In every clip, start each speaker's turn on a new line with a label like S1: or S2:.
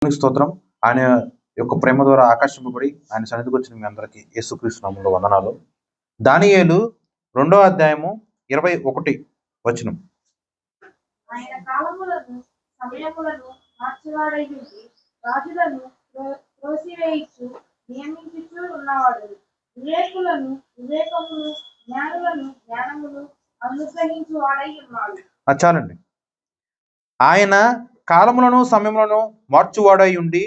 S1: దేవునికి స్తోత్రం. ఆయన యొక్క ప్రేమ ద్వారా ఆకర్షింపబడి ఆయన సన్నిధికి వచ్చిన మీ అందరికీ యేసుక్రీస్తు నామములో వందనాలు. దానియేలు 2వ అధ్యాయము 21 వచనం.
S2: ఆయన కాలములను సమయములను మార్చువాడైయుండి రాజులను త్రోసివేయుచు నియమించుచు ఉన్నవాడు. వివేకులను వివేకమును, జ్ఞానులను జ్ఞానమును అనుగ్రహించు వాడై ఉన్నాడు.
S1: చాలండి. ఆయన కాలములను సమయములను మార్చువాడై ఉండి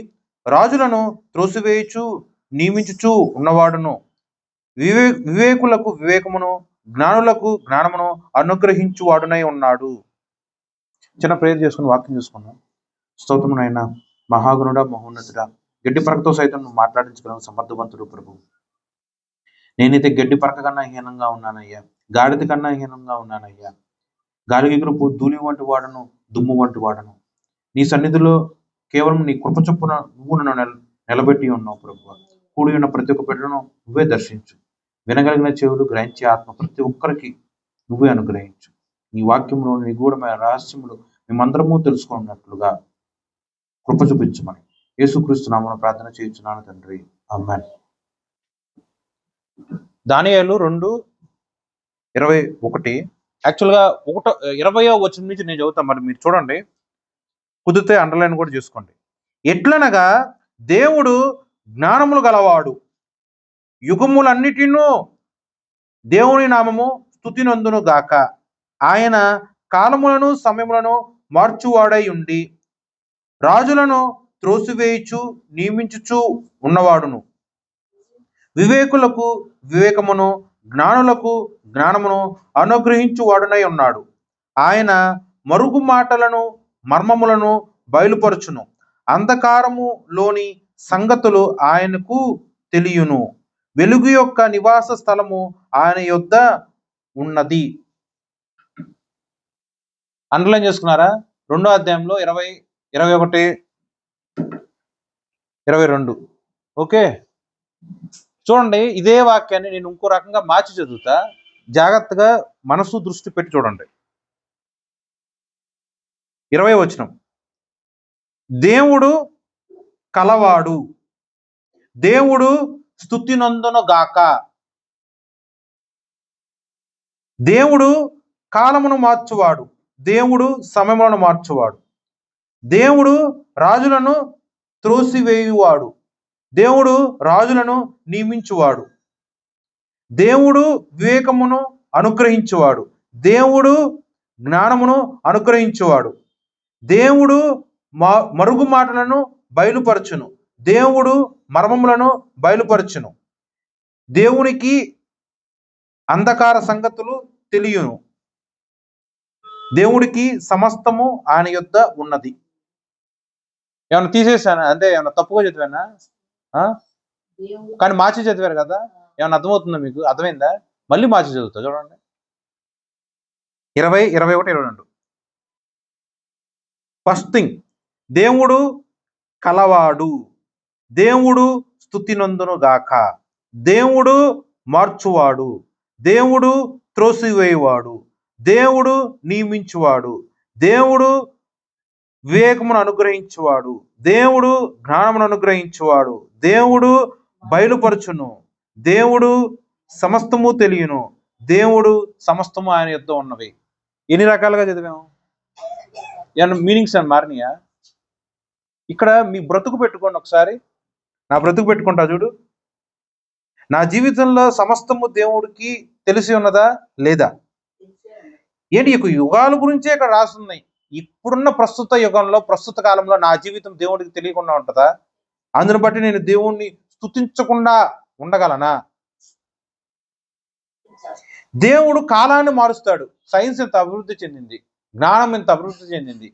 S1: రాజులను త్రోసివేయుచు నియమించుచు ఉన్నవాడును. వివేకులకు వివేకమును, జ్ఞానులకు జ్ఞానమును అనుగ్రహించువాడునై ఉన్నాడు. చిన్న ప్రేయర్ చేసుకుని వాక్యం చేసుకున్నాం. స్తోత్రమునైన మహాగుణుడ, మహోన్నతుడ, గడ్డి పరకతో సైతం నువ్వు మాట్లాడించగలను సమర్థవంతుడు ప్రభు. నేనైతే గడ్డి పరక కన్నా హీనంగా ఉన్నానయ్యా, గాడిద కన్నా హీనంగా ఉన్నానయ్యా. గాలిగిగురుపు ధూళి వంటి వాడను, దుమ్ము వంటి వాడను. నీ సన్నిధిలో కేవలం నీ కృప చొప్పున నువ్వు నన్ను నిలబెట్టి ఉన్నావు ప్రభు. కూడి ఉన్న ప్రతి ఒక్క బిడ్డను నువ్వే దర్శించు. వినగలిగిన చెవులు గ్రహించే ఆత్మ ప్రతి ఒక్కరికి నువ్వే అనుగ్రహించు. నీ వాక్యంలో నిగూఢమైన రహస్యములు మేమందరము తెలుసుకున్నట్లుగా కృప చూపించమని యేసుక్రీస్తు నామమున ప్రార్థన చేయించున్నాను తండ్రి, ఆమేన్. దానియేలు 2:21. యాక్చువల్గా 20వ వచనం నుంచి నేను చదువుతాను, మరి మీరు చూడండి, కుదిరితే అండర్లైన్ కూడా చేసుకోండి. ఎట్లనగా దేవుడు జ్ఞానములు గలవాడు, యుగములన్నిటినూ దేవుని నామము స్తుతినందును గాక. ఆయన కాలములను సమయములను మార్చువాడై ఉండి రాజులను త్రోసివేయుచు నియమించుచు ఉన్నవాడును. వివేకులకు వివేకమును, జ్ఞానులకు జ్ఞానమును అనుగ్రహించువాడునై ఉన్నాడు. ఆయన మరుగు మాటలను మర్మములను బయలుపరచును. అంధకారములోని సంగతులు ఆయనకు తెలియను. వెలుగు యొక్క నివాస స్థలము ఆయన యొద్ద ఉన్నది. అండర్లైన్ చేసుకున్నారా? 2వ అధ్యాయంలో 20, 21, 22. ఓకే, చూడండి. ఇదే వాక్యాన్ని నేను ఇంకో రకంగా మార్చి చదువుతా. జాగ్రత్తగా మనసు దృష్టి పెట్టి చూడండి. 20వ వచనం. దేవుడు కలవాడు, దేవుడు స్తుతినందును గాక. దేవుడు కాలమును మార్చువాడు, దేవుడు సమయములను మార్చువాడు. దేవుడు రాజులను త్రోసివేయువాడు, దేవుడు రాజులను నియమించువాడు. దేవుడు వివేకమును అనుగ్రహించువాడు, దేవుడు జ్ఞానమును అనుగ్రహించువాడు. దేవుడు మరుగు మాటలను బయలుపరచును, దేవుడు మర్మములను బయలుపరచును. దేవునికి అంధకార సంగతులు తెలియను. దేవుడికి సమస్తము ఆయన యొద్ద ఉన్నది. ఏమన్నా తీసేసానా? అంటే ఏమన్నా తప్పుగా చదివానా? కానీ మార్చి చదివారు కదా, ఏమన్నా అర్థమవుతుందా మీకు? అర్థమైందా? మళ్ళీ మార్చి చదువుతా చూడండి. 20, 21, 22. ఫస్ట్ థింగ్, దేవుడు కలవాడు, దేవుడు స్తుతినందును గాక. దేవుడు మార్చువాడు, దేవుడు త్రోసివేయువాడు, దేవుడు నియమించువాడు, దేవుడు వివేకమును అనుగ్రహించువాడు, దేవుడు జ్ఞానమును అనుగ్రహించువాడు, దేవుడు బయలుపరచును, దేవుడు సమస్తము తెలియను, దేవుడు సమస్తము ఆయన యొద్ద ఉన్నవి. ఎన్ని రకాలుగా చదివాము? ఏమన్నా మీనింగ్స్ అని మారినాయా? ఇక్కడ మీ బ్రతుకు పెట్టుకోండి ఒకసారి. నా బ్రతుకు పెట్టుకుంటా చూడు. నా జీవితంలో సమస్తము దేవుడికి తెలిసి ఉన్నదా లేదా? ఏంటి, ఈ యుగాల గురించే ఇక్కడ రాస్తున్నాయి. ఇప్పుడున్న ప్రస్తుత యుగంలో, ప్రస్తుత కాలంలో నా జీవితం దేవుడికి తెలియకుండా ఉంటుందా? అందుని బట్టి నేను దేవుణ్ణి స్తుతించకుండా ఉండగలనా? దేవుడు కాలాన్ని మారుస్తాడు. సైన్స్ ఎంత అభివృద్ధి చెందింది, జ్ఞానం ఎంత అభివృద్ధి చెందింది,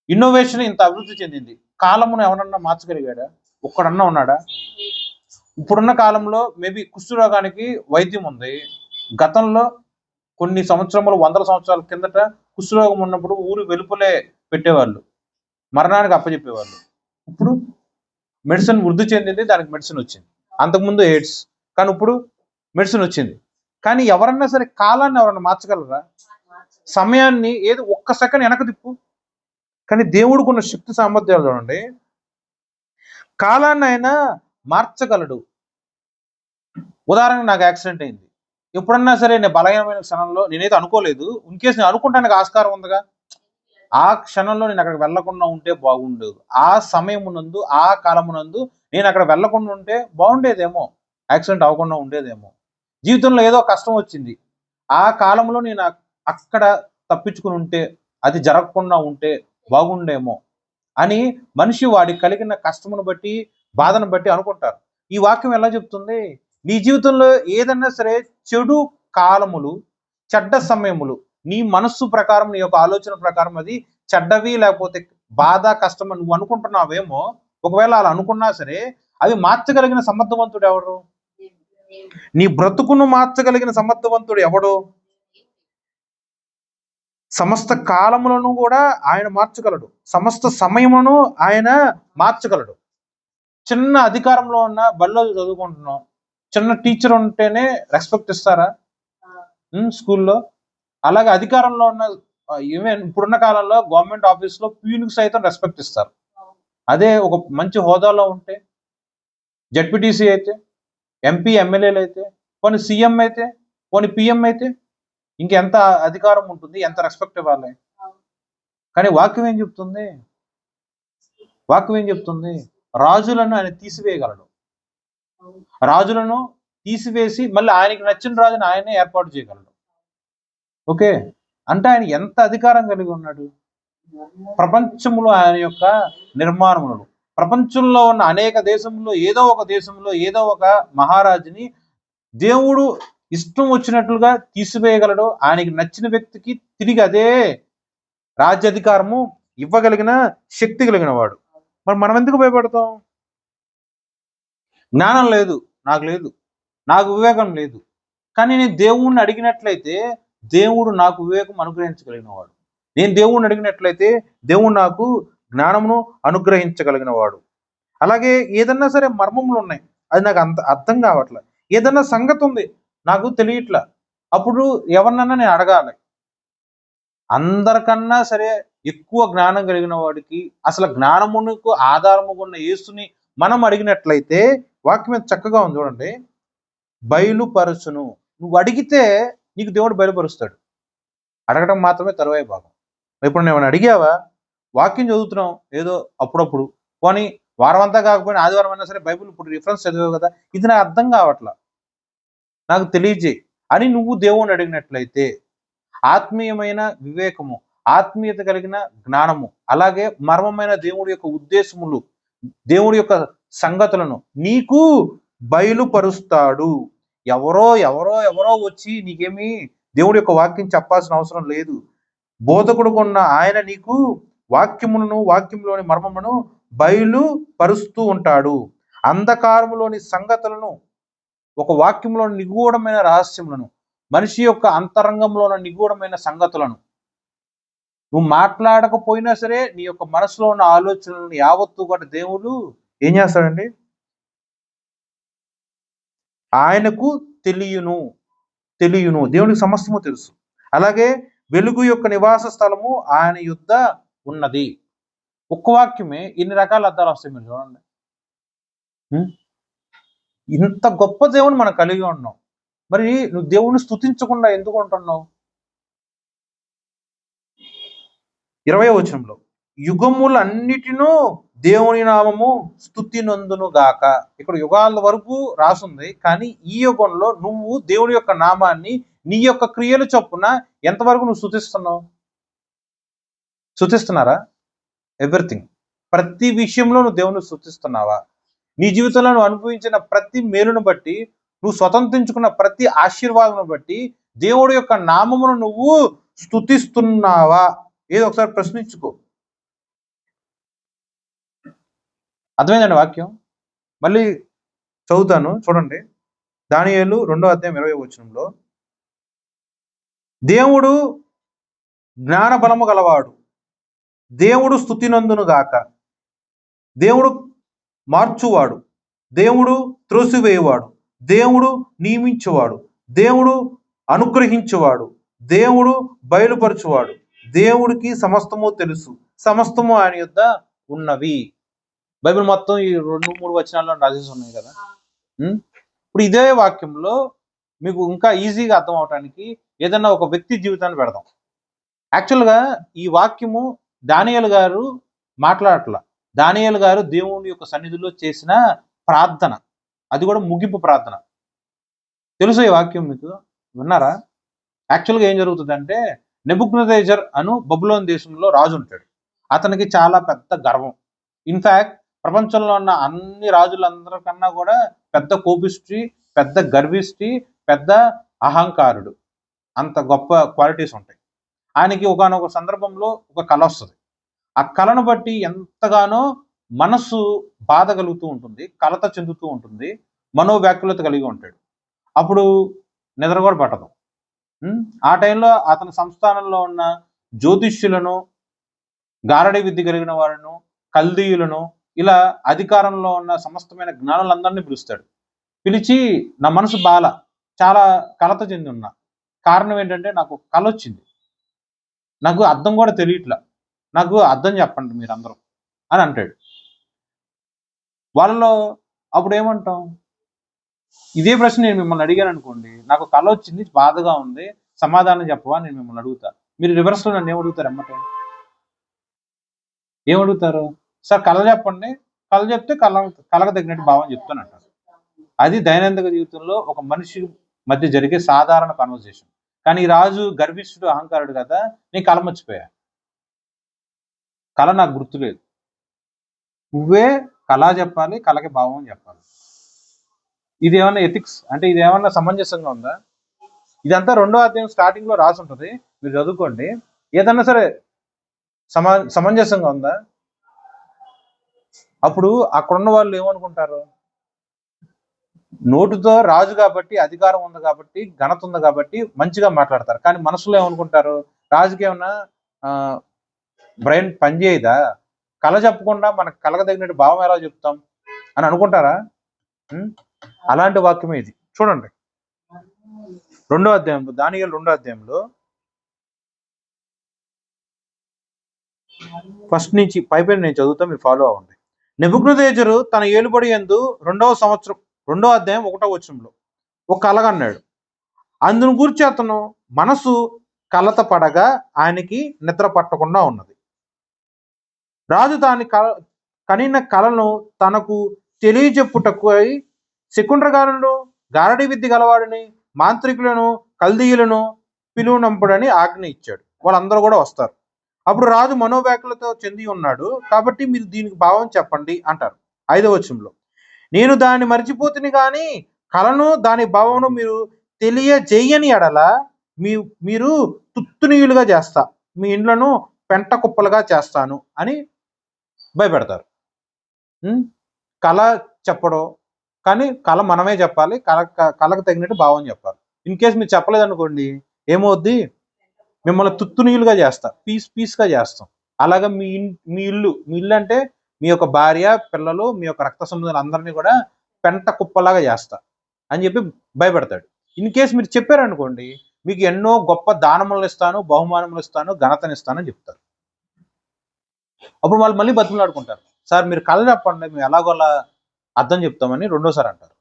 S1: ఇన్నోవేషన్ ఇంత అభివృద్ధి చెందింది. కాలమును ఎవరన్నా మార్చగలిగాడా? ఒక్కడన్నా ఉన్నాడా? ఇప్పుడున్న కాలంలో మేబీ కుష్ఠరోగానికి వైద్యం ఉంది. గతంలో కొన్ని సంవత్సరములు, 100 సంవత్సరాల కిందట కుష్ఠరోగం ఉన్నప్పుడు ఊరు వెలుపలే పెట్టేవాళ్ళు, మరణానికి అప్పచెప్పేవాళ్ళు. ఇప్పుడు మెడిసిన్ వృద్ధి చెందింది, దానికి మెడిసిన్ వచ్చింది. అంతకుముందు ఎయిడ్స్, కానీ ఇప్పుడు మెడిసిన్ వచ్చింది. కానీ ఎవరన్నా సరే కాలాన్ని ఎవరన్నా మార్చగలరా? సమయాన్ని ఏదో ఒక్క సెకండ్ వెనక తిప్పు, కానీ దేవుడికి ఉన్న శక్తి సామర్థ్యాలు చూడండి. కాలాన్ని ఆయన మార్చగలడు. ఉదాహరణకు నాకు యాక్సిడెంట్ అయింది. ఎప్పుడన్నా సరే నేను బలహీనమైన క్షణంలో నేనైతే అనుకోలేదు. ఇన్ కేస్ నేను అనుకుంటానికి ఆస్కారం ఉందిగా. ఆ క్షణంలో నేను అక్కడికి వెళ్లకుండా ఉంటే బాగుండేది. ఆ సమయమునందు, ఆ కాలమునందు నేను అక్కడ వెళ్లకుండా ఉంటే బాగుండేదేమో. యాక్సిడెంట్ అవ్వకుండా ఉండేదేమో. జీవితంలో ఏదో కష్టం వచ్చింది. ఆ కాలంలో నేను అక్కడ తప్పించుకుని ఉంటే, అది జరగకుండా ఉంటే బాగుండేమో అని మనిషి వాడికి కలిగిన కష్టమును బట్టి, బాధను బట్టి అనుకుంటారు. ఈ వాక్యం ఎలా చెప్తుంది? నీ జీవితంలో ఏదన్నా సరే చెడు కాలములు, చెడ్డ సమయములు, నీ మనస్సు ప్రకారం, నీ యొక్క ఆలోచన ప్రకారం అది చెడ్డవి, లేకపోతే బాధ, కష్టం అని నువ్వు అనుకుంటున్నావేమో. ఒకవేళ అలా అనుకున్నా సరే అవి మార్చగలిగిన సమర్థవంతుడు ఎవడు? నీ బ్రతుకును మార్చగలిగిన సమర్థవంతుడు ఎవడు? సమస్త కాలములను కూడా ఆయన మార్చగలడు. సమస్త సమయమును ఆయన మార్చగలడు. చిన్న అధికారంలో ఉన్న బడిలో చదువుకుంటున్నాం. చిన్న టీచర్ ఉంటేనే రెస్పెక్ట్ ఇస్తారా స్కూల్లో? అలాగే అధికారంలో ఉన్న ఈవెన్ ఇప్పుడున్న కాలంలో గవర్నమెంట్ ఆఫీస్లో ప్యూన్కి సైతం రెస్పెక్ట్ ఇస్తారు. అదే ఒక మంచి హోదాలో ఉంటే, జడ్పీటీసీ అయితే, ఎంపీ ఎమ్మెల్యేలు అయితే, పోనీ సీఎం అయితే, పోనీ పిఎం అయితే ఇంకెంత అధికారం ఉంటుంది, ఎంత రెస్పెక్ట్ ఇవ్వాలి. కానీ వాక్యం ఏం చెప్తుంది? వాక్యం ఏం చెప్తుంది? రాజులను ఆయన తీసివేయగలడు. రాజులను తీసివేసి మళ్ళీ ఆయనకి నచ్చిన రాజుని ఆయనే ఏర్పాటు చేయగలడు. ఓకే, అంటే ఆయన ఎంత అధికారం కలిగి ఉన్నాడు? ప్రపంచంలో ఆయన యొక్క నిర్మాణములను, ప్రపంచంలో ఉన్న అనేక దేశంలో ఏదో ఒక దేశంలో ఏదో ఒక మహారాజుని దేవుడు ఇష్టం వచ్చినట్లుగా తీసివేయగలడు. ఆయనకి నచ్చిన వ్యక్తికి తిరిగి అదే రాజ్యాధికారము ఇవ్వగలిగిన శక్తి కలిగిన వాడు. మరి మనం ఎందుకు భయపడతాం? జ్ఞానం లేదు, నాకు లేదు, నాకు వివేకం లేదు. కానీ నేను దేవుణ్ణి అడిగినట్లయితే దేవుడు నాకు వివేకం అనుగ్రహించగలిగిన వాడు. నేను దేవుణ్ణి అడిగినట్లయితే దేవుడు నాకు జ్ఞానమును అనుగ్రహించగలిగిన వాడు. అలాగే ఏదన్నా సరే మర్మములు ఉన్నాయి, అది నాకు అర్థం కావట్లే. ఏదన్నా సంగతి ఉంది, నాకు తెలియట్లా. అప్పుడు ఎవరినన్నా నేను అడగాలి. అందరికన్నా సరే ఎక్కువ జ్ఞానం కలిగిన వాడికి, అసలు జ్ఞానమునకు ఆధారము ఉన్న యేసుని మనం అడిగినట్లయితే వాక్యం చక్కగా ఉంది చూడండి. బయలుపరచును. నువ్వు అడిగితే నీకు దేవుడు బయలుపరుస్తాడు. అడగడం మాత్రమే తరువాయి భాగం. ఇప్పుడు నువ్వు అడిగావా? వాక్యం చదువుతున్నావు ఏదో అప్పుడప్పుడు, పోనీ వారం అంతా కాకపోయినా ఆదివారం అయినా సరే బైబిల్ ఇప్పుడు రిఫరెన్స్ చదివావు కదా, ఇది నాకు అర్థం కావట్లా, నాకు తెలియజేయి అని నువ్వు దేవుణ్ణి అడిగినట్లయితే ఆత్మీయమైన వివేకము, ఆత్మీయత కలిగిన జ్ఞానము, అలాగే మర్మమైన దేవుడి యొక్క ఉద్దేశములు, దేవుడి యొక్క సంగతులను నీకు బయలుపరుస్తాడు. ఎవరో ఎవరో ఎవరో వచ్చి నీకేమీ దేవుడి యొక్క వాక్యం చెప్పాల్సిన అవసరం లేదు. బోధకుడు కొన్న ఆయన నీకు వాక్యములను, వాక్యంలోని మర్మమును బయలుపరుస్తూ ఉంటాడు. అంధకారములోని సంగతులను, ఒక వాక్యంలోని నిగూఢమైన రహస్యములను, మనిషి యొక్క అంతరంగంలో ఉన్న నిగూఢమైన సంగతులను నువ్వు మాట్లాడకపోయినా సరే నీ యొక్క మనసులో ఉన్న ఆలోచనలను యావత్తు కూడా దేవుడు ఏం చేస్తాడండి? ఆయనకు తెలియను. దేవునికి సమస్తము తెలుసు. అలాగే వెలుగు యొక్క నివాస స్థలము ఆయన యుద్ధ ఉన్నది. ఒక్క వాక్యమే ఎన్ని రకాల అర్థాలు వస్తాయి మీరు చూడండి. ఇంత గొప్ప దేవుని మనం కలిగి ఉన్నాం. మరి నువ్వు దేవుణ్ణి స్తుతించకుండా ఎందుకు ఉంటున్నావు? 20వ వచనంలో యుగములన్నిటినూ దేవుని నామము స్తుతి నందును గాక. ఇక్కడ యుగాల వరకు రాసుంది. కానీ ఈ యుగంలో నువ్వు దేవుని యొక్క నామాన్ని నీ యొక్క క్రియలు చొప్పున ఎంతవరకు నువ్వు స్తుతిస్తున్నావు? స్తుతిస్తున్నారా? ఎవ్రీథింగ్, ప్రతి విషయంలో నువ్వు దేవుని స్తుతిస్తున్నావా? నీ జీవితంలో నువ్వు అనుభవించిన ప్రతి మేలును బట్టి, నువ్వు స్వతంత్రించుకున్న ప్రతి ఆశీర్వాదం బట్టి దేవుడి యొక్క నామమును నువ్వు స్తుతిస్తున్నావా? ఏదో ఒకసారి ప్రశ్నించుకో. అర్థమైందండి వాక్యం? మళ్ళీ చదువుతాను చూడండి. దానియేలు 2వ అధ్యాయం 20వ వచనంలో దేవుడు జ్ఞాన బలము గలవాడు, దేవుడు స్తుతి నందును గాక, దేవుడు మార్చువాడు, దేవుడు త్రోసివేయువాడు, దేవుడు నియమించువాడు, దేవుడు అనుగ్రహించువాడు, దేవుడు బయలుపరచువాడు, దేవుడికి సమస్తము తెలుసు, సమస్తము ఆయన యొద్ద ఉన్నవి. బైబిల్ మొత్తం ఈ 2-3 వచనాల్లో రాసేసి ఉన్నాయి కదా. ఇప్పుడు ఇదే వాక్యంలో మీకు ఇంకా ఈజీగా అర్థం అవటానికి ఏదన్నా ఒక వ్యక్తి జీవితాన్ని పెడదాం. యాక్చువల్గా ఈ వాక్యము దానియేలు గారు మాట్లాడట్లా. దానియేలు గారు దేవుని యొక్క సన్నిధిలో చేసిన ప్రార్థన, అది కూడా ముగింపు ప్రార్థన. తెలుసు ఈ వాక్యం మీకు, విన్నారా? యాక్చువల్గా ఏం జరుగుతుందంటే, నెబుకద్నెజర్ అను బబులోను దేశంలో రాజు ఉంటాడు. అతనికి చాలా పెద్ద గర్వం. ఇన్ఫాక్ట్ ప్రపంచంలో ఉన్న అన్ని రాజులందరికన్నా కూడా పెద్ద కోపిష్టి, పెద్ద గర్విష్టి, పెద్ద అహంకారుడు. అంత గొప్ప క్వాలిటీస్ ఉంటాయి ఆయనకి. ఒకానొక సందర్భంలో ఒక కళ వస్తుంది. ఆ కళను బట్టి ఎంతగానో మనస్సు బాధ కలుగుతూ ఉంటుంది, కలత చెందుతూ ఉంటుంది, మనోవ్యాకులత కలిగి ఉంటాడు. అప్పుడు నిద్ర కూడా పట్టదు. ఆ టైంలో అతని సంస్థానంలో ఉన్న జ్యోతిష్యులను, గారడీ విద్య కలిగిన వారిను, కల్దీయులను, ఇలా అధికారంలో ఉన్న సమస్తమైన జ్ఞానులందరినీ పిలుస్తాడు. పిలిచి, నా మనసు చాలా కలత చెంది ఉన్నా. కారణం ఏంటంటే, నాకు కళ వచ్చింది, నాకు అర్థం కూడా తెలియట్లా, నాకు అర్థం చెప్పండి మీరందరూ అని అంటాడు. వాళ్ళలో అప్పుడు ఏమంటాం? ఇదే ప్రశ్న నేను మిమ్మల్ని అడిగాను అనుకోండి, నాకు కళ వచ్చింది, బాధగా ఉంది, సమాధానం చెప్పవా నేను మిమ్మల్ని అడుగుతా. మీరు రివర్స్లో నన్ను ఏమడుగుతారు? ఎమ్మటే ఏమడుగుతారు? సార్ కళ చెప్పండి, కళ చెప్తే కళకు తగినట్టు భావం చెప్తానంటారు. అది దైనందిక జీవితంలో ఒక మనిషి మధ్య జరిగే సాధారణ కాన్వర్సేషన్. కానీ ఈ రాజు గర్విష్ఠుడు, అహంకారుడు కదా, నేను కళ మర్చిపోయా, కళ నాకు గుర్తులేదు. నువ్వే కళ చెప్పాలి, కళకి భావం చెప్పాలి. ఇది ఏమన్నా ఎథిక్స్ అంటే, ఇది ఏమన్నా సమంజసంగా ఉందా? ఇదంతా 2వ అధ్యాయం స్టార్టింగ్ లో రాసి ఉంటుంది, మీరు చదువుకోండి. ఏదన్నా సరే సమంజసంగా ఉందా? అప్పుడు అక్కడున్న వాళ్ళు ఏమనుకుంటారు? నోటుతో రాజు కాబట్టి, అధికారం ఉంది కాబట్టి, ఘనత ఉంది కాబట్టి మంచిగా మాట్లాడతారు. కానీ మనసులో ఏమనుకుంటారు? రాజుకి ఏమన్నా బ్రెయిన్ పనిచేయదా? కళ చెప్పకుండా మనకు కళకు తగినట్టు భావం ఎలా చెప్తాం అని అనుకుంటారా? అలాంటి వాక్యమే ఇది. చూడండి 2వ అధ్యాయంలో, దానియేలు 2వ అధ్యాయంలో ఫస్ట్ నుంచి పైపైన నేను చదువుతా, మీరు ఫాలో అవ్వండి. నెబుకద్నెజరు తన ఏలుబడి యందు 2వ సంవత్సరం 2వ అధ్యాయం 1వ వచనంలో ఒక కలగన్నాడు. అందును గురించి అతను మనసు కలత పడగా ఆయనకి నిద్ర పట్టకుండా ఉన్నది. రాజు దాని కనిన కలను తనకు తెలియజెప్పుటకు శకుండ్రగారులను, గారడీ విద్య గలవాడిని, మాంత్రికులను, కల్దీయులను పిలువనంపుడని ఆజ్ఞ ఇచ్చాడు. వాళ్ళందరూ కూడా వస్తారు. అప్పుడు రాజు మనోవ్యాకులతో చెంది ఉన్నాడు కాబట్టి మీరు దీనికి భావం చెప్పండి అంటారు. 5వ వచనంలో, నేను దాన్ని మర్చిపోతుని కానీ కలను దాని భావమును మీరు తెలియజేయని ఎడల మీరు తుత్తునీయులుగా చేస్తా, మీ ఇండ్లను పెంట కుప్పలుగా చేస్తాను అని భయపెడతారు. కళ చెప్పడం, కానీ కళ మనమే చెప్పాలి, కళకు తగినట్టు భావం చెప్పాలి. ఇన్ కేసు మీరు చెప్పలేదనుకోండి, ఏమవుద్ది? మిమ్మల్ని తుత్తునీయులుగా చేస్తా, పీస్గా చేస్తాం. అలాగా మీ ఇల్లు అంటే మీ యొక్క భార్య, పిల్లలు, మీ యొక్క రక్త సంబంధాలు అందరినీ కూడా పెంట కుప్పలాగా చేస్తా అని చెప్పి భయపెడతాడు. ఇన్ కేసు మీరు చెప్పారనుకోండి, మీకు ఎన్నో గొప్ప దానములు ఇస్తాను, బహుమానములు ఇస్తాను, ఘనతనిస్తానని చెప్తారు. అప్పుడు వాళ్ళు మళ్ళీ బతిమలాడుకుంటారు, సార్ మీరు కళ చెప్పండి, మేము ఎలాగోలా అర్థం చెప్తామని 2వసారి అంటారు.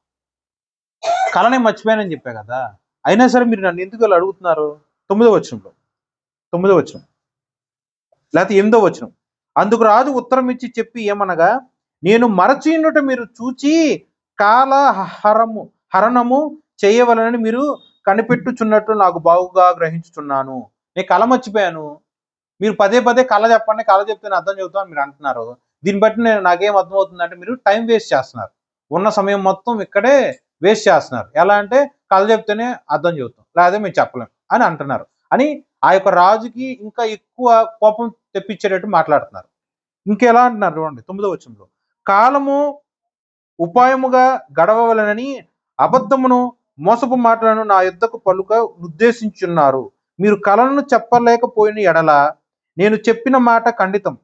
S1: కళనే మర్చిపోయానని చెప్పా కదా, అయినా సరే మీరు నన్ను ఎందుకు ఇలా అడుగుతున్నారు? 9వ వచనంలో, 9వ వచనం లేకపోతే 8వ వచనం. అందుకు రాజు ఉత్తరం ఇచ్చి చెప్పి ఏమనగా, నేను మరచినట్టు మీరు చూచి హరణము చేయవలనని మీరు కనిపెట్టుచున్నట్టు నాకు బాగుగా గ్రహించుచున్నాను. నేను కళ మర్చిపోయాను, మీరు పదే కళ చెప్పండి, కళ చెప్తే అర్థం చెబుతామని మీరు అంటున్నారు. దీన్ని బట్టి నాకేం అర్థమవుతుందంటే, మీరు టైం వేస్ట్ చేస్తున్నారు, ఉన్న సమయం మొత్తం ఇక్కడే వేస్ట్ చేస్తున్నారు. ఎలా అంటే, కళ చెప్తేనే అర్థం చెబుతాం, లేదా మేము చెప్పలేం అని అంటున్నారు అని ఆ యొక్క రాజుకి ఇంకా ఎక్కువ కోపం తెప్పించేటట్టు మాట్లాడుతున్నారు. ఇంకెలా అంటున్నారు చూడండి 9వ వచనంలో, కాలము ఉపాయముగా గడవవలనని అబద్ధమును మోసపు మాటలను నా యుద్ధకు పలుక ఉద్దేశించున్నారు. మీరు కళలను చెప్పలేకపోయిన ఎడల నేను చెప్పిన మాట ఖండితం,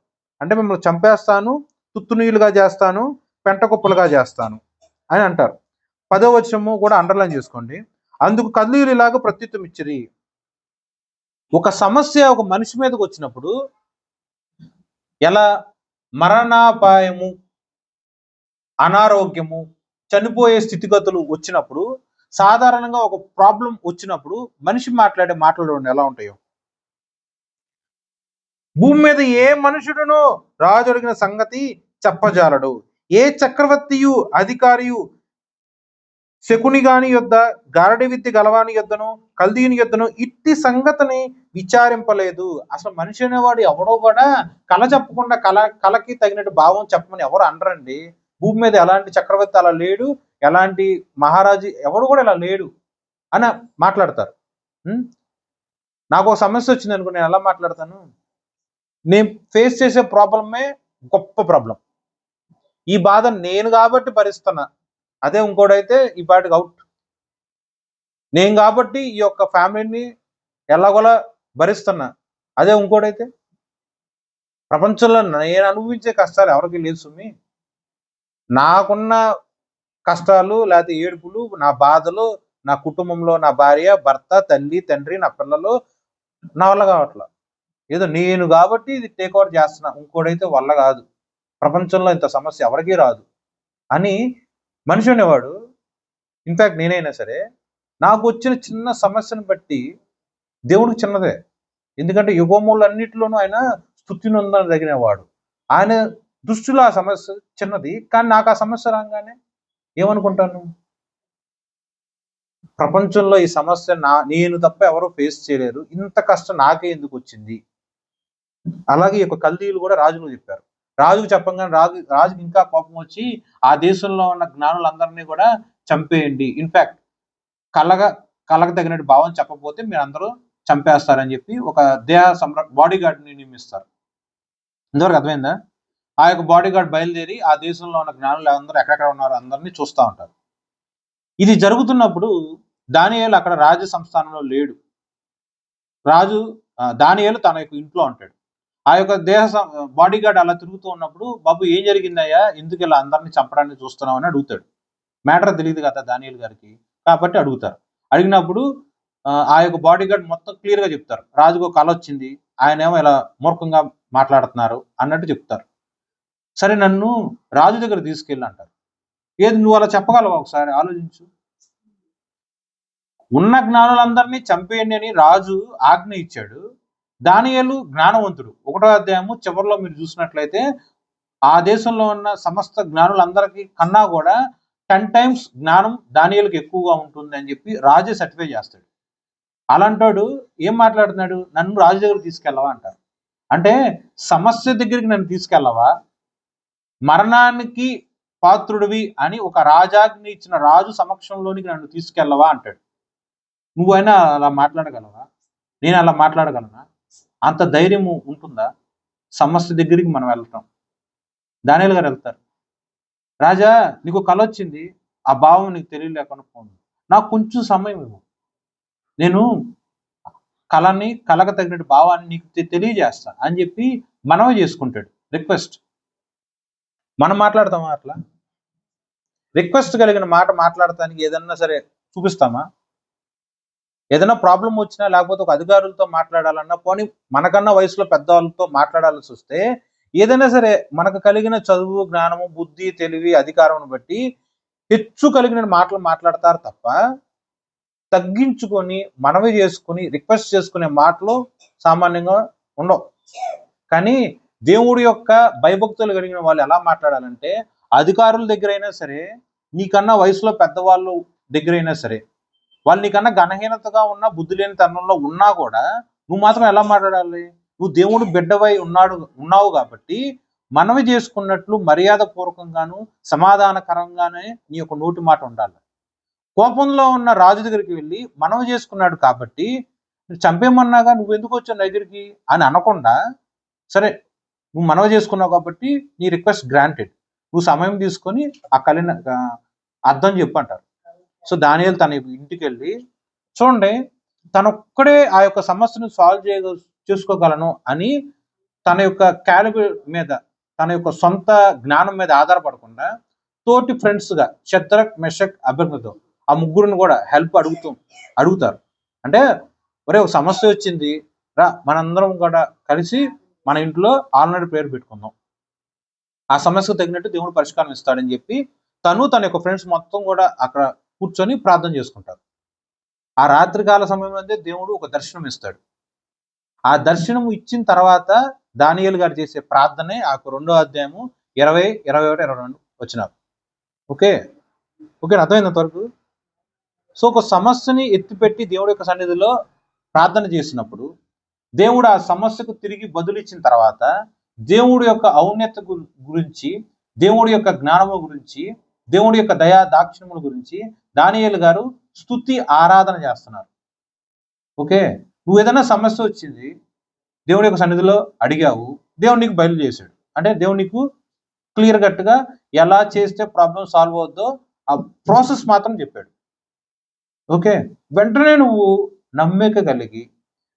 S1: అంటే మిమ్మల్ని చంపేస్తాను, తుత్తునీయులుగా చేస్తాను, పెంట కుప్పలుగా చేస్తాను అని అంటారు. 10వ వచనము కూడా అండర్లైన్ చేసుకోండి. అందుకు కల్దీయులు ఇలాగ ప్రత్యుత్తరం ఇచ్చిరి, ఒక సమస్య ఒక మనిషి మీదకి వచ్చినప్పుడు ఎలా మరణాపాయము, అనారోగ్యము, చనిపోయే స్థితిగతులు వచ్చినప్పుడు, సాధారణంగా ఒక ప్రాబ్లం వచ్చినప్పుడు మనిషి మాట్లాడే మాటలు ఎలా ఉంటాయో, భూమి మీద ఏ మనుషుడును రాజు అడిగిన సంగతి చెప్పజాలడు, ఏ చక్రవర్తియు అధికారియు శకుని గాని యొద్ద, గారడి విద్య గలవాని యొద్దను, కల్దీని యొద్దను ఇట్టి సంగతిని విచారింపలేదు. అసలు మనిషి అనేవాడు ఎవడో కూడా కళ చెప్పకుండా కళకి తగినట్టు భావం చెప్పమని ఎవరు అనరండి. భూమి మీద ఎలాంటి చక్రవర్తి అలా లేడు, ఎలాంటి మహారాజు ఎవడు కూడా ఇలా లేడు అని మాట్లాడతారు. నాకు ఒక సమస్య వచ్చింది అనుకో, నేను ఎలా మాట్లాడతాను, నేను ఫేస్ చేసే ప్రాబ్లమే గొప్ప ప్రాబ్లం, ఈ బాధ నేను కాబట్టి భరిస్తున్నా, అదే ఇంకోడైతే ఈ పాటికి అవుట్. నేను కాబట్టి ఈ యొక్క ఫ్యామిలీని ఎలాగోలా భరిస్తున్నా, అదే ఇంకోడైతే. ప్రపంచంలో నేను అనుభవించే కష్టాలు ఎవరికి లేదు సుమి. నాకున్న కష్టాలు లేకపోతే ఏడుపులు, నా బాధలు, నా కుటుంబంలో నా భార్య, భర్త, తల్లి, తండ్రి, నా పిల్లలు, నా వల్ల కావట్లా. ఏదో నేను కాబట్టి ఇది టేక్ ఓవర్ చేస్తున్నా, ఇంకోడైతే వల్ల కాదు, ప్రపంచంలో ఇంత సమస్య ఎవరికీ రాదు అని మనిషి అనేవాడు. ఇన్ఫ్యాక్ట్ నేనైనా సరే నాకు వచ్చిన చిన్న సమస్యను బట్టి దేవుడికి చిన్నదే, ఎందుకంటే యుగములన్నిటిలోనూ ఆయన స్తుతి నొందదగినవాడు. ఆయన దృష్టిలో ఆ సమస్య చిన్నది, కానీ నాకు ఆ సమస్య రాగానే ఏమనుకుంటాను, ప్రపంచంలో ఈ సమస్య నేను తప్ప ఎవరో ఫేస్ చేయలేరు, ఇంత కష్టం నాకే ఎందుకు వచ్చింది. అలాగే ఈ యొక్క కల్దీయులు కూడా రాజును చెప్పారు. రాజుకు చెప్పంగానే రాజుకి ఇంకా కోపం వచ్చి ఆ దేశంలో ఉన్న జ్ఞానులందరినీ కూడా చంపేయండి, ఇన్ఫాక్ట్ కళ్ళకు తగినట్టు భావం చెప్పకపోతే మీరు అందరూ చంపేస్తారని చెప్పి ఒక దేహ బాడీ గార్డ్ని నియమిస్తారు. ఇంతవరకు అర్థమైందా? ఆ యొక్క బాడీ గార్డ్ బయలుదేరి ఆ దేశంలో ఉన్న జ్ఞానులు అందరూ ఎక్కడెక్కడ ఉన్నారో అందరినీ చూస్తూ ఉంటారు. ఇది జరుగుతున్నప్పుడు దానియేలు అక్కడ రాజ సంస్థానంలో లేడు. దానియేలు తన యొక్క ఇంట్లో ఉంటాడు. ఆ యొక్క బాడీ గార్డ్ అలా తిరుగుతూ ఉన్నప్పుడు, బాబు ఏం జరిగిందయ్యా, ఎందుకు ఇలా అందరినీ చంపడానికి చూస్తున్నావు అని అడుగుతాడు. మ్యాటర్ తెలియదు కదా దానియేలు గారికి, కాబట్టి అడుగుతారు. అడిగినప్పుడు ఆ యొక్క బాడీ గార్డ్ మొత్తం క్లియర్ గా చెప్తారు. రాజుకు కళ వచ్చింది, ఆయన ఏమో ఇలా మూర్ఖంగా మాట్లాడుతున్నారు అన్నట్టు చెప్తారు. సరే నన్ను రాజు దగ్గర తీసుకెళ్ళి అంటారు. ఏది నువ్వు అలా చెప్పగలవా, ఒకసారి ఆలోచించు. ఉన్న జ్ఞానులందరినీ చంపేయండి అని రాజు ఆజ్ఞ ఇచ్చాడు. దానియేలు జ్ఞానవంతుడు. 1వ అధ్యాయము చివరిలో మీరు చూసినట్లయితే ఆ దేశంలో ఉన్న సమస్త జ్ఞానులందరికీ కన్నా కూడా 10 times జ్ఞానం దానియేలుకి ఎక్కువగా ఉంటుంది అని చెప్పి రాజే సర్టిఫై చేస్తాడు. అలాంటోడు ఏం మాట్లాడుతున్నాడు, నన్ను రాజు దగ్గరికి తీసుకెళ్ళవా అంటారు. అంటే సమస్య దగ్గరికి నన్ను తీసుకెళ్ళవా, మరణానికి పాత్రుడివి అని ఒక రాజాజ్ఞ ఇచ్చిన రాజు సమక్షంలోనికి నన్ను తీసుకెళ్ళవా అంటాడు. నువ్వైనా అలా మాట్లాడగలవా, నేను అలా మాట్లాడగలనా? అంత ధైర్యము ఉంటుందా సమస్య దగ్గరికి మనం వెళ్తాం? దానియేలు గారు వెళ్తారు. రాజా నీకు కళ వచ్చింది, ఆ భావం నీకు తెలియలేకుండా పోను, నాకు కొంచెం సమయం ఇవ్వు, నేను కళకు తగినట్టు భావాన్ని నీకు తెలియజేస్తా అని చెప్పి మనవి చేసుకుంటాడు. రిక్వెస్ట్. మనం మాట్లాడతామా అట్లా? రిక్వెస్ట్ కలిగిన మాట మాట్లాడటానికి ఏదన్నా సరే చూపిస్తామా? ఏదైనా ప్రాబ్లం వచ్చినా లేకపోతే ఒక అధికారులతో మాట్లాడాలన్నా, పోనీ మనకన్నా వయసులో పెద్దవాళ్ళతో మాట్లాడాల్సి వస్తే ఏదైనా సరే మనకు కలిగిన చదువు, జ్ఞానము, బుద్ధి, తెలివి, అధికారం బట్టి హెచ్చు కలిగిన మాటలు మాట్లాడతారు తప్ప తగ్గించుకొని మనవి చేసుకుని రిక్వెస్ట్ చేసుకునే మాటలు సామాన్యంగా ఉండవు. కానీ దేవుడి యొక్క భయభక్తులు కలిగిన వాళ్ళు ఎలా మాట్లాడాలంటే, అధికారుల దగ్గరైనా సరే, నీకన్నా వయసులో పెద్దవాళ్ళు దగ్గరైనా సరే, వాళ్ళు నీకన్నా ఘనహీనతగా ఉన్న, బుద్ధి లేని తరుణంలో ఉన్నా కూడా నువ్వు మాత్రం ఎలా మాట్లాడాలి? నువ్వు దేవుడు బిడ్డవై ఉన్నావు కాబట్టి మనవి చేసుకున్నట్లు మర్యాద పూర్వకంగాను సమాధానకరంగానే నీ యొక్క నోటి మాట ఉండాలి. కోపంలో ఉన్న రాజు దగ్గరికి వెళ్ళి మనవి చేసుకున్నాడు కాబట్టి చంపేమన్నాగా నువ్వు ఎందుకు వచ్చావు నా దగ్గరికి అని అనకుండా, సరే నువ్వు మనవి చేసుకున్నావు కాబట్టి నీ రిక్వెస్ట్ గ్రాంటెడ్, నువ్వు సమయం తీసుకొని ఆ కలిన అర్థం చెప్పు అంటారు. సో దానియేలు తన ఇంటికి వెళ్ళి, చూడండి తనొక్కడే ఆ యొక్క సమస్యను సాల్వ్ చేసుకోగలను అని తన యొక్క క్యాలిబర్ మీద, తన యొక్క సొంత జ్ఞానం మీద ఆధారపడకుండా తోటి ఫ్రెండ్స్గా షద్రక్, మెషక్, అబేద్నెగో ఆ ముగ్గురిని కూడా హెల్ప్ అడుగుతారు. అంటే ఒరే ఒక సమస్య వచ్చింది, రా మనందరం కూడా కలిసి మన ఇంట్లో ఆల్రెడీ ప్రేయర్ పెట్టుకుందాం, ఆ సమస్యకు తగినట్టు దేవుడు పరిష్కారం ఇస్తాడని చెప్పి తన యొక్క ఫ్రెండ్స్ మొత్తం కూడా అక్కడ కూర్చొని ప్రార్థన చేసుకుంటారు. ఆ రాత్రికాల సమయంలో దేవుడు ఒక దర్శనం ఇస్తాడు. ఆ దర్శనం ఇచ్చిన తర్వాత దానియేలు గారు చేసే ప్రార్థనే ఆ 2వ అధ్యాయము 20, 21, 22 వచ్చినారు. ఓకే, అర్థమైనంత వరకు. సో ఒక సమస్యని ఎత్తిపెట్టి దేవుడి యొక్క సన్నిధిలో ప్రార్థన చేసినప్పుడు దేవుడు ఆ సమస్యకు తిరిగి బదులిచ్చిన తర్వాత దేవుడి యొక్క ఔన్నత గురించి, దేవుడి యొక్క జ్ఞానము గురించి, దేవుడి యొక్క దయా దాక్షిణ్యముల గురించి దానియేలు గారు స్తుతి ఆరాధన చేస్తున్నారు. ఓకే, నువ్వు ఏదైనా సమస్య వచ్చింది, దేవుడి యొక్క సన్నిధిలో అడిగావు, దేవుడు నీకు బయలు చేశాడు. అంటే దేవుడు నీకు క్లియర్ కట్గా ఎలా చేస్తే ప్రాబ్లం సాల్వ్ అవుద్దో ఆ ప్రాసెస్ మాత్రం చెప్పాడు. ఓకే, వెంటనే నువ్వు నమ్మిక కలిగి,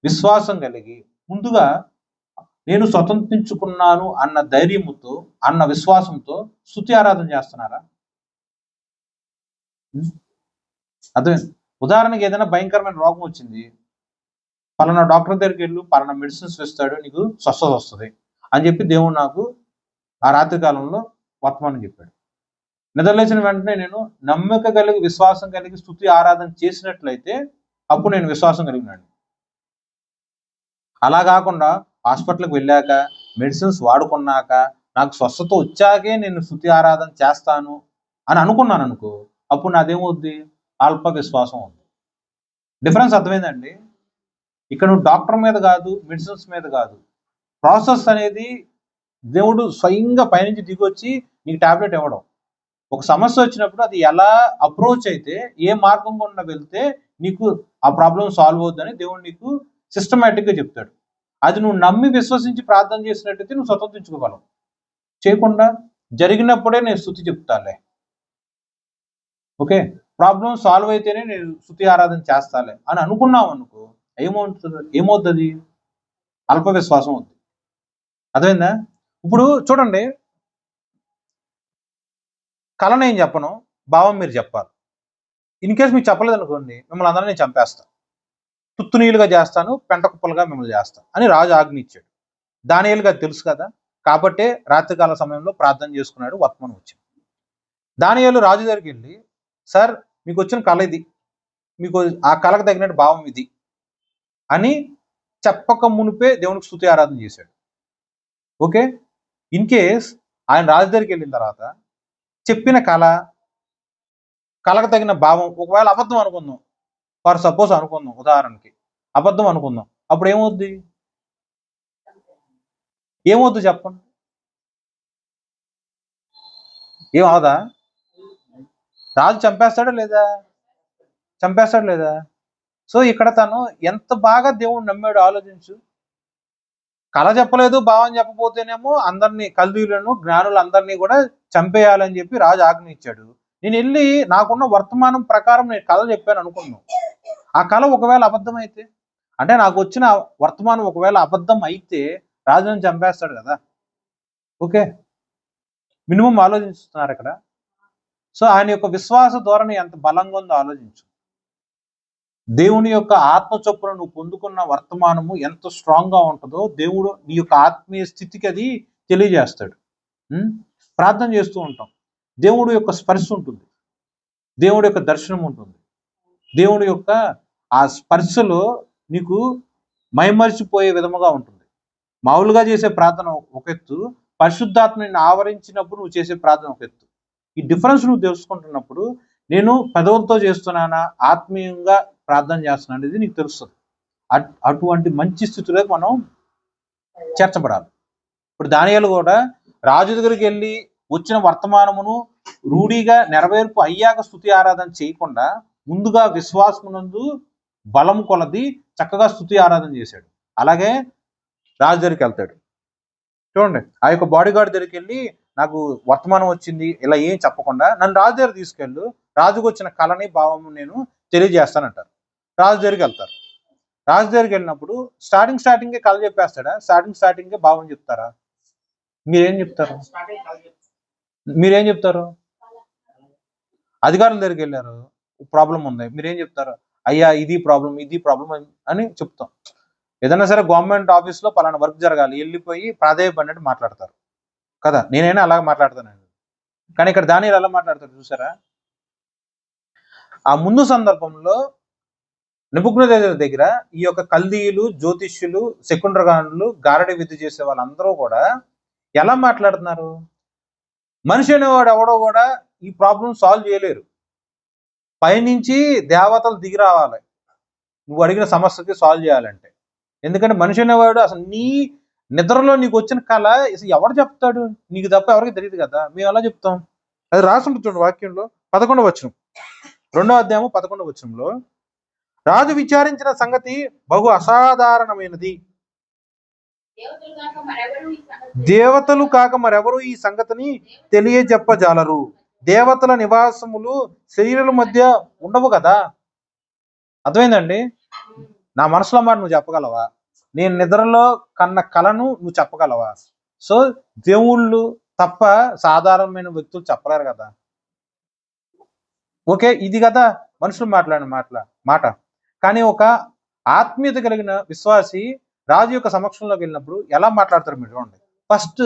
S1: విశ్వాసం కలిగి, ముందుగా నేను స్వతంత్రించుకున్నాను అన్న ధైర్యముతో, అన్న విశ్వాసంతో స్తుతి ఆరాధన చేస్తున్నారా? అదే ఉదాహరణకి ఏదైనా భయంకరమైన రోగం వచ్చింది, పలానా డాక్టర్ దగ్గరికి వెళ్ళు, పలానా మెడిసిన్స్ ఇస్తాడు, నీకు స్వస్థత వస్తుంది అని చెప్పి దేవుడు నాకు ఆ రాత్రి కాలంలో వర్తమానం చెప్పాడు. నిద్రలేచిన వెంటనే నేను నమ్మక కలిగి, విశ్వాసం కలిగి స్తుతి ఆరాధన చేసినట్లయితే అప్పుడు నేను విశ్వాసం కలిగినాను. అలా కాకుండా హాస్పిటల్కి వెళ్ళాక, మెడిసిన్స్ వాడుకున్నాక, నాకు స్వస్థత వచ్చాకే నేను స్తుతి ఆరాధన చేస్తాను అని అనుకున్నాను అనుకో, అప్పుడు నాదేమవుద్ది? అల్ప విశ్వాసం ఉంది. డిఫరెన్స్ అర్థమైందండి? ఇక్కడ నువ్వు డాక్టర్ మీద కాదు, మెడిసిన్స్ మీద కాదు, ప్రాసెస్ అనేది దేవుడు స్వయంగా పైనుంచి దిగొచ్చి నీకు టాబ్లెట్ ఇవ్వడం. ఒక సమస్య వచ్చినప్పుడు అది ఎలా అప్రోచ్ అయితే, ఏ మార్గం గుండా వెళ్తే నీకు ఆ ప్రాబ్లం సాల్వ్ అవుద్దని దేవుడు నీకు సిస్టమేటిక్గా చెప్తాడు. అది నువ్వు నమ్మి విశ్వసించి ప్రార్థన చేసినట్టయితే నువ్వు స్వతంత్రించుకోగలవు. చేయకుండా జరిగినప్పుడే నేను స్తుతి చెప్తాలే, ఓకే, ప్రాబ్లం సాల్వ్ అయితేనే నేను స్తుతి ఆరాధన చేస్తాలే అని అనుకున్నావు అనుకో, ఏమవుతుంది? అల్ప విశ్వాసం అవుతుంది. అర్థమైందా? ఇప్పుడు చూడండి, కళ నేను చెప్పను, భావం మీరు చెప్పాలి. ఇన్ కేస్ మీకు చెప్పలేదు అనుకోండి, మిమ్మల్ని అందరినీ నేను చంపేస్తాను, తుత్తునీలుగా చేస్తాను, పెంట కుప్పలుగా మిమ్మల్ని చేస్తాను అని రాజు ఆజ్ఞ ఇచ్చాడు. దానియేలు గారు తెలుసు కదా, కాబట్టే రాత్రికాల సమయంలో ప్రార్థన చేసుకున్నాడు, వర్తమానం వచ్చింది. దానియేలు రాజు దగ్గరికి వెళ్ళి, సార్ మీకు వచ్చిన కళ ఇది, మీకు ఆ కళకు తగినట్టు భావం ఇది అని చెప్పక మునిపే దేవునికి స్తుతి ఆరాధన చేశాడు. ఓకే, ఇన్ కేస్ ఆయన రాజు దగ్గరికి వెళ్ళిన తర్వాత చెప్పిన కళకు తగిన భావం ఒకవేళ అబద్ధం అనుకుందాం, ఫర్ సపోజ్ అనుకుందాం, ఉదాహరణకి అబద్ధం అనుకుందాం, అప్పుడు ఏమవుద్ది చెప్పండి? ఏమవదా? రాజు చంపేస్తాడా లేదా? సో ఇక్కడ తను ఎంత బాగా దేవుడు నమ్మాడు ఆలోచించు. కళ చెప్పలేదు, భావం చెప్పపోతేనేమో అందరినీ, కల్దీయులను, జ్ఞానులందరినీ కూడా చంపేయాలని చెప్పి రాజు ఆజ్ఞ ఇచ్చాడు. నేను వెళ్ళి నాకున్న వర్తమానం ప్రకారం నేను కళ చెప్పాను అనుకున్నాను. ఆ కళ ఒకవేళ అబద్ధం అయితే, అంటే నాకు వచ్చిన వర్తమానం ఒకవేళ అబద్ధం అయితే రాజుని చంపేస్తాడు కదా. ఓకే, మినిమం ఆలోచిస్తున్నారు ఇక్కడ. సో ఆయన యొక్క విశ్వాస ధోరణి ఎంత బలంగా ఉందో ఆలోచించు. దేవుని యొక్క ఆత్మ చొప్పున నువ్వు పొందుకున్న వర్తమానము ఎంత స్ట్రాంగ్ గా ఉంటుందో దేవుడు నీ యొక్క ఆత్మీయ స్థితికి అది తెలియజేస్తాడు. ప్రార్థన చేస్తూ ఉంటాం, దేవుడు యొక్క స్పర్శ ఉంటుంది, దేవుడి యొక్క దర్శనం ఉంటుంది, దేవుడి యొక్క ఆ స్పర్శలో నీకు మైమరిచిపోయే విధముగా ఉంటుంది. మామూలుగా చేసే ప్రార్థన ఒక ఎత్తు, పరిశుద్ధాత్మని ఆవరించినప్పుడు నువ్వు చేసే ప్రార్థన ఒక ఎత్తు. ఈ డిఫరెన్స్ నువ్వు తెలుసుకుంటున్నప్పుడు, నేను పెదవులతో చేస్తున్నానా, ఆత్మీయంగా ప్రార్థన చేస్తున్నా అనేది నీకు తెలుస్తుంది. అటువంటి మంచి స్థితిలోకి మనం చేర్చబడాలి. ఇప్పుడు దానియేలు కూడా రాజు దగ్గరికి వెళ్ళి వచ్చిన వర్తమానమును రూఢిగా నెరవేర్పు అయ్యాక స్తుతి ఆరాధన చేయకుండా ముందుగా విశ్వాసమునందు బలం కొలది చక్కగా స్తుతి ఆరాధన చేశాడు. అలాగే రాజు దగ్గరికి వెళ్తాడు. చూడండి, ఆ యొక్క బాడీ గార్డ్ దగ్గరికి వెళ్ళి నాకు వర్తమానం వచ్చింది ఇలా ఏం చెప్పకుండా నన్ను రాజు దగ్గర తీసుకెళ్ళు, రాజుకు వచ్చిన కళని భావము నేను తెలియజేస్తానంటారు. రాజు దగ్గరికి వెళ్తారు. రాజు దగ్గరికి వెళ్ళినప్పుడు స్టార్టింగే కళ చెప్పేస్తాడా? స్టార్టింగే భావం చెప్తారా? మీరేం చెప్తారు? అధికారుల దగ్గరికి వెళ్ళారు, ప్రాబ్లం ఉంది, మీరేం చెప్తారు? అయ్యా ఇది ప్రాబ్లం అని చెప్తాం. ఏదైనా సరే గవర్నమెంట్ ఆఫీస్లో పలానా వర్క్ జరగాలి, వెళ్ళిపోయి ప్రాధేయపడినట్టు మాట్లాడతారు కదా. నేనైనా అలాగే మాట్లాడతానండి. కానీ ఇక్కడ దానియేలు ఎలా మాట్లాడతారు చూసారా? ఆ ముందు సందర్భంలో నెబుకద్నెజరు దగ్గర ఈ యొక్క కల్దీయులు, జ్యోతిష్యులు, శకుండ్రగానులు, గారడి విద్య చేసే వాళ్ళందరూ కూడా ఎలా మాట్లాడుతున్నారు? మనిషి అనేవాడు ఎవడో కూడా ఈ ప్రాబ్లం సాల్వ్ చేయలేరు. పైనుంచి దేవతలు దిగి రావాలి నువ్వు అడిగిన సమస్యకి సాల్వ్ చేయాలంటే. ఎందుకంటే మనిషి అనేవాడు అసలు నీ నిద్రలో నీకు వచ్చిన కళ అసలు ఎవడు చెప్తాడు? నీకు తప్ప ఎవరికి తెలియదు కదా. మేము ఎలా చెప్తాం? అది రాసి ఉంటుంది చూడండి వాక్యంలో 11వ వచనం, 2వ అధ్యాయము 11వ వచనంలో, రాజు విచారించిన సంగతి బహు అసాధారణమైనది, దేవతలు కాక మరెవరు ఈ సంగతిని తెలియజెప్పజాలరు. దేవతల నివాసములు శరీరాల మధ్య ఉండవు కదా. అర్థమైందండి? నా మనసులో మాట నువ్వు చెప్పగలవా? నేను నిద్రలో కన్న కళను నువ్వు చెప్పగలవా? సో దేవుళ్ళు తప్ప సాధారణమైన వ్యక్తులు చెప్పలేరు కదా. ఓకే, ఇది కదా మనుషులు మాట్లాడిన మాట. కానీ ఒక ఆత్మీయత కలిగిన విశ్వాసి రాజు యొక్క సమక్షంలోకి వెళ్ళినప్పుడు ఎలా మాట్లాడతారు మీరు చూడండి. ఫస్ట్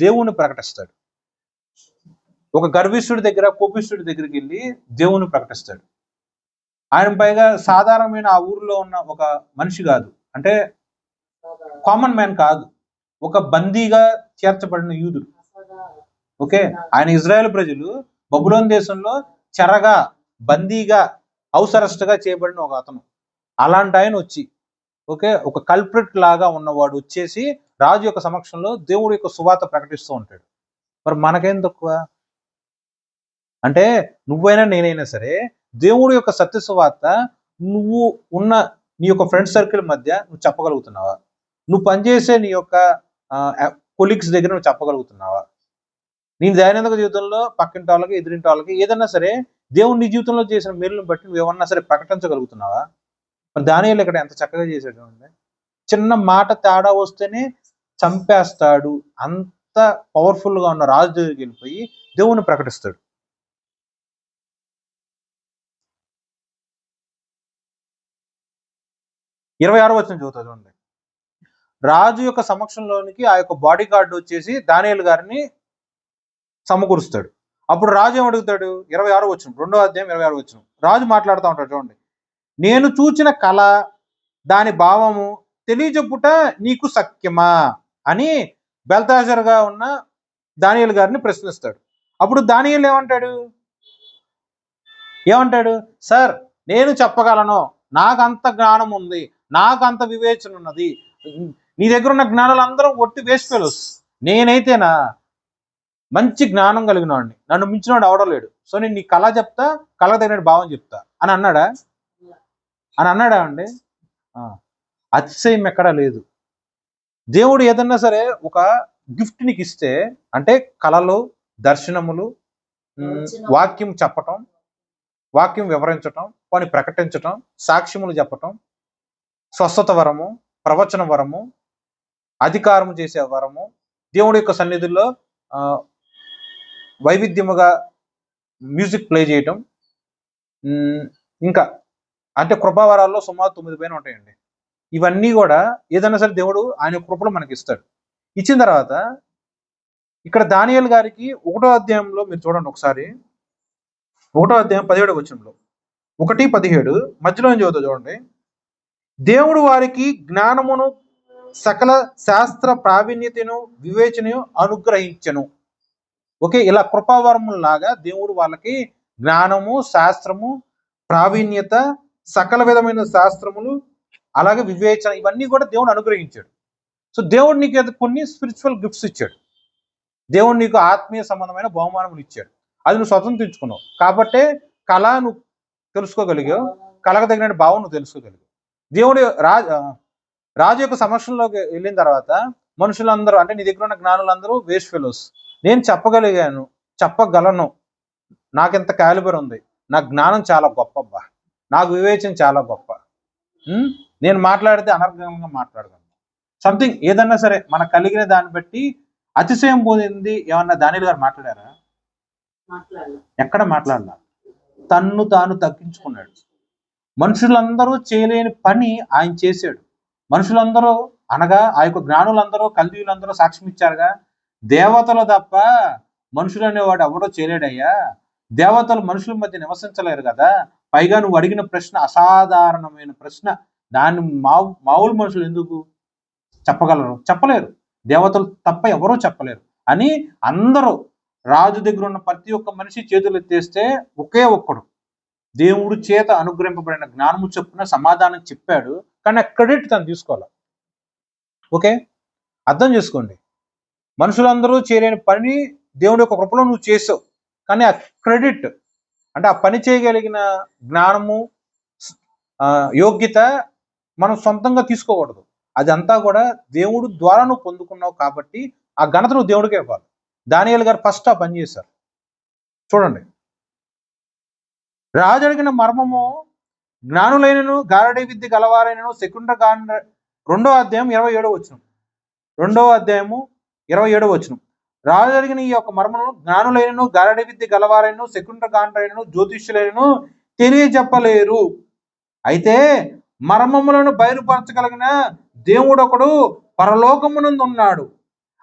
S1: దేవుణ్ణి ప్రకటిస్తాడు. ఒక గర్విష్ఠుడి దగ్గర, కోపిష్ఠుడి దగ్గరికి వెళ్ళి దేవుణ్ణి ప్రకటిస్తాడు. ఆయన పైగా సాధారణమైన ఆ ఊరిలో ఉన్న ఒక మనిషి కాదు, అంటే కామన్ మ్యాన్ కాదు, ఒక బందీగా చేర్చబడిన యూదుడు. ఓకే, ఆయన ఇజ్రాయెల్ ప్రజలు బబులోన్ దేశంలో చెరగా, బందీగా, హౌస్ అరెస్ట్ గా చేయబడిన ఒక అతను. అలాంటి ఆయన వచ్చి ఓకే ఒక కల్ప్రిట్ లాగా ఉన్నవాడు వచ్చేసి రాజు యొక్క సమక్షంలో దేవుడి యొక్క సువార్త ప్రకటిస్తూ ఉంటాడు. మరి మనకేం తక్కువ? అంటే నువ్వైనా నేనైనా సరే దేవుడి యొక్క సత్య సువార్త నువ్వు ఉన్న నీ యొక్క ఫ్రెండ్ సర్కిల్ మధ్య నువ్వు చెప్పగలుగుతున్నావా? నువ్వు పనిచేసే నీ యొక్క కొలీగ్స్ దగ్గర నువ్వు చెప్పగలుగుతున్నావా? నీ దైనందిక జీవితంలో పక్కింటి వాళ్ళకి, ఎదురింటి వాళ్ళకి ఏదన్నా సరే దేవుడు నీ జీవితంలో చేసిన మేలును బట్టి నువ్వు ఏమన్నా సరే ప్రకటించగలుగుతున్నావా? మరి దానియేలు ఇక్కడ ఎంత చక్కగా చేశాడు అంటే, చిన్న మాట తేడా వస్తేనే చంపేస్తాడు. అంత పవర్ఫుల్ గా ఉన్న రాజు దగ్గరికి వెళ్ళిపోయి దేవుణ్ణి ప్రకటిస్తాడు. ఇరవై 26వ వచనం చదువుతా చూడండి. రాజు యొక్క సమక్షంలోనికి ఆ యొక్క బాడీ గార్డ్ వచ్చేసి దానియేలు గారిని సమకూరుస్తాడు. అప్పుడు రాజు ఏం అడుగుతాడు? 26వ వచనం, 2వ అధ్యాయం 26వ వచనం. రాజు మాట్లాడుతూ ఉంటాడు చూడండి. నేను చూచిన కళ, దాని భావము తెలియజెప్పుట నీకు సఖ్యమా అని బెల్తాజర్గా ఉన్న దానియేలు గారిని ప్రశ్నిస్తాడు. అప్పుడు దానియేలు ఏమంటాడు? సార్, నేను చెప్పగలను, నాకంత జ్ఞానం ఉంది, నాకంత వివేచన ఉన్నది. నీ దగ్గర ఉన్న జ్ఞానాలు అందరూ ఒట్టి వేస్ట్ ఫెలోస్. నేనైతేనా మంచి జ్ఞానం కలిగిన వాడిని, నన్ను మించినవాడు అవడలేడు. సో నేను నీ కళ చెప్తా, కళకు తగిన భావం చెప్తా అని అన్నాడా అండి? అతిశయం ఎక్కడా లేదు. దేవుడు ఏదన్నా సరే ఒక గిఫ్ట్ నీకు ఇస్తే, అంటే కళలు, దర్శనములు, వాక్యం చెప్పటం, వాక్యం వివరించటం, వాని ప్రకటించటం, సాక్ష్యములు చెప్పటం, స్వస్థత వరము, ప్రవచన వరము, అధికారము చేసే వరము, దేవుడి యొక్క సన్నిధిలో వైవిధ్యముగా మ్యూజిక్ ప్లే చేయటం, ఇంకా అంటే కృపావరాల్లో సుమారు 9 పైన ఉంటాయండి. ఇవన్నీ కూడా ఏదైనా సరే దేవుడు ఆయన కృపలో మనకి ఇస్తాడు. ఇచ్చిన తర్వాత ఇక్కడ దానియేలు గారికి 1వ అధ్యాయంలో మీరు చూడండి ఒకసారి, 1వ అధ్యాయం 17వ వచనంలో, 1:17 మధ్యలో ఏం చదువుతా చూడండి. దేవుడు వారికి జ్ఞానమును, సకల శాస్త్ర ప్రావీణ్యతను, వివేచనను అనుగ్రహించను. ఓకే, ఇలా కృపావరములాగా దేవుడు వాళ్ళకి జ్ఞానము, శాస్త్రము, ప్రావీణ్యత, సకల విధమైన శాస్త్రములు, అలాగే వివేచన, ఇవన్నీ కూడా దేవుడు అనుగ్రహించాడు. సో దేవుడు నీకు కొన్ని స్పిరిచువల్ గిఫ్ట్స్ ఇచ్చాడు. దేవుడు నీకు ఆత్మీయ సంబంధమైన బహుమానములు ఇచ్చాడు. అది నువ్వు స్వతంత్రించుకున్నావు కాబట్టే కళ నువ్వు తెలుసుకోగలిగావు, కళకు తగిన భావం నువ్వు తెలుసుకోగలిగావు. దేవుడు రాజు యొక్క సమక్షంలోకి వెళ్ళిన తర్వాత మనుషులందరూ, అంటే నీ దగ్గర ఉన్న జ్ఞానులందరూ వేస్ట్ ఫెలోస్. నేను చెప్పగలిగాను, చెప్పగలను, నాకెంత క్యాలిబర్ ఉంది, నా జ్ఞానం చాలా గొప్పబ్బా, నాకు వివేచన చాలా గొప్ప, నేను మాట్లాడితే అనర్గంగా మాట్లాడగలను, సంథింగ్ ఏదన్నా సరే మనకు కలిగిన దాన్ని బట్టి అతిశయం పొందింది. ఏమన్నా దానియేలు గారు మాట్లాడారా? ఎక్కడ మాట్లాడాల? తన్ను తాను తగ్గించుకున్నాడు. మనుషులందరూ చేయలేని పని ఆయన చేశాడు. మనుషులందరూ అనగా ఆ యొక్క జ్ఞానులందరూ కల్దీయులందరూ సాక్ష్యం ఇచ్చారుగా, దేవతలు తప్ప మనుషులు అనేవాడు ఎవడో చేయలేడయ్యా, దేవతలు మనుషుల మధ్య నివసించలేరు కదా, పైగా నువ్వు అడిగిన ప్రశ్న అసాధారణమైన ప్రశ్న, దాన్ని మామూలు మనుషులు ఎందుకు చెప్పగలరు? చెప్పలేరు. దేవతలు తప్ప ఎవరూ చెప్పలేరు అని అందరూ, రాజు దగ్గర ఉన్న ప్రతి ఒక్క మనిషి చేతులు ఎత్తేస్తే ఒకే ఒక్కడు దేవుడి చేత అనుగ్రహింపబడిన జ్ఞానము చొప్పున సమాధానం చెప్పాడు, కానీ ఆ క్రెడిట్ తను తీసుకోవాలి. ఓకే, అర్థం చేసుకోండి. మనుషులందరూ చేయలేని పని దేవుడి యొక్క కృపలో నువ్వు చేసావు, కానీ ఆ క్రెడిట్ అంటే ఆ పని చేయగలిగిన జ్ఞానము, యోగ్యత మనం సొంతంగా తీసుకోకూడదు. అదంతా కూడా దేవుడు ద్వారా నువ్వు పొందుకున్నావు కాబట్టి ఆ ఘనత నువ్వు దేవుడికే ఇవ్వాలి. దానియేలు గారు ఫస్ట్ ఆ పని చేశారు. చూడండి, రాజు అడిగిన మర్మము జ్ఞానులైనను గారడీ విద్య గలవారైనను సెకుండగాండ 2వ అధ్యాయం 27వ వచనం. 2వ అధ్యాయము 27వ వచనం. రాజు అడిగిన ఈ యొక్క మర్మను జ్ఞానులైనను గారడీ విద్య గలవారైనను సెకుండగాండ్రైనను జ్యోతిష్యులైనను తెలియజెప్పలేరు. అయితే మర్మములను బయలుపరచగలిగిన దేవుడు ఒకడు పరలోకమునందు ఉన్నాడు.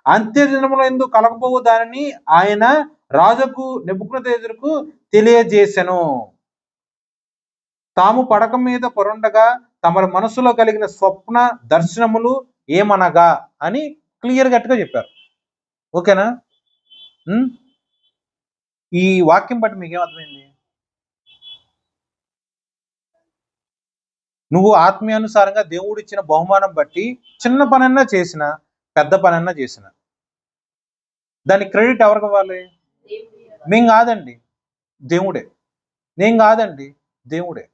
S1: అంత్య దినములందు కలగబోవు దానిని ఆయన రాజుకు నెబుకద్నెజరుకు తెలియజేసెను. తాము పడక మీద పరుండగా తమ మనసులో కలిగిన స్వప్న దర్శనములు ఏమనగా అని క్లియర్ గట్గా చెప్పారు. ఓకేనా? ఈ వాక్యం బట్టి మీకేం అర్థమైంది? నువ్వు ఆత్మీయానుసారంగా దేవుడు ఇచ్చిన బహుమానం బట్టి చిన్న పనన్నా చేసిన, పెద్ద పనన్నా చేసిన, దాని క్రెడిట్ ఎవరికి ఇవ్వాలి? మేము కాదండి, దేవుడే. నేను కాదండి, దేవుడే.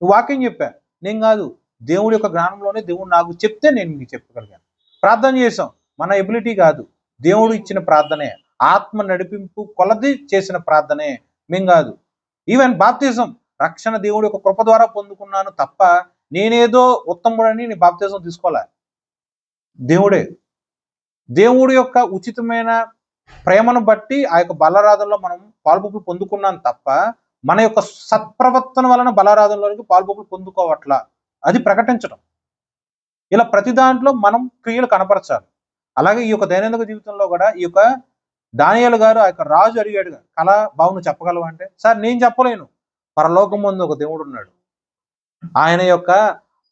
S1: వాక్యం చెప్పా, నేను కాదు, దేవుడి యొక్క జ్ఞానంలోనే దేవుడు నాకు చెప్తే నేను మీకు చెప్పగలిగాను. ప్రార్థన చేసాం, మన ఎబిలిటీ కాదు, దేవుడు ఇచ్చిన ప్రార్థనే, ఆత్మ నడిపింపు కొలది చేసిన ప్రార్థనే, మేము కాదు. ఈవెన్ బాప్తిజం, రక్షణ దేవుడి యొక్క కృప ద్వారా పొందుకున్నాను తప్ప నేనేదో ఉత్తముడని నీ బాప్తిజం తీసుకోలే, దేవుడే. దేవుడి యొక్క ఉచితమైన ప్రేమను బట్టి ఆ యొక్క బలారాధనలో మనం పాల్పొక్కులు పొందుకున్నాం తప్ప మన యొక్క సత్ప్రవర్తన వలన బలారాధనలోకి పాల్పొక్కులు పొందుకోవట్లా, అది ప్రకటించడం. ఇలా ప్రతి దాంట్లో మనం క్రియలు కనపరచాలి. అలాగే ఈ యొక్క దైనందిక జీవితంలో కూడా ఈ యొక్క దానియేలు గారు ఆ యొక్క రాజు అడిగాడు, కళ బావును చెప్పగలవా అంటే, సార్ నేను చెప్పలేను, పరలోకం ముందు ఒక దేవుడు ఉన్నాడు, ఆయన యొక్క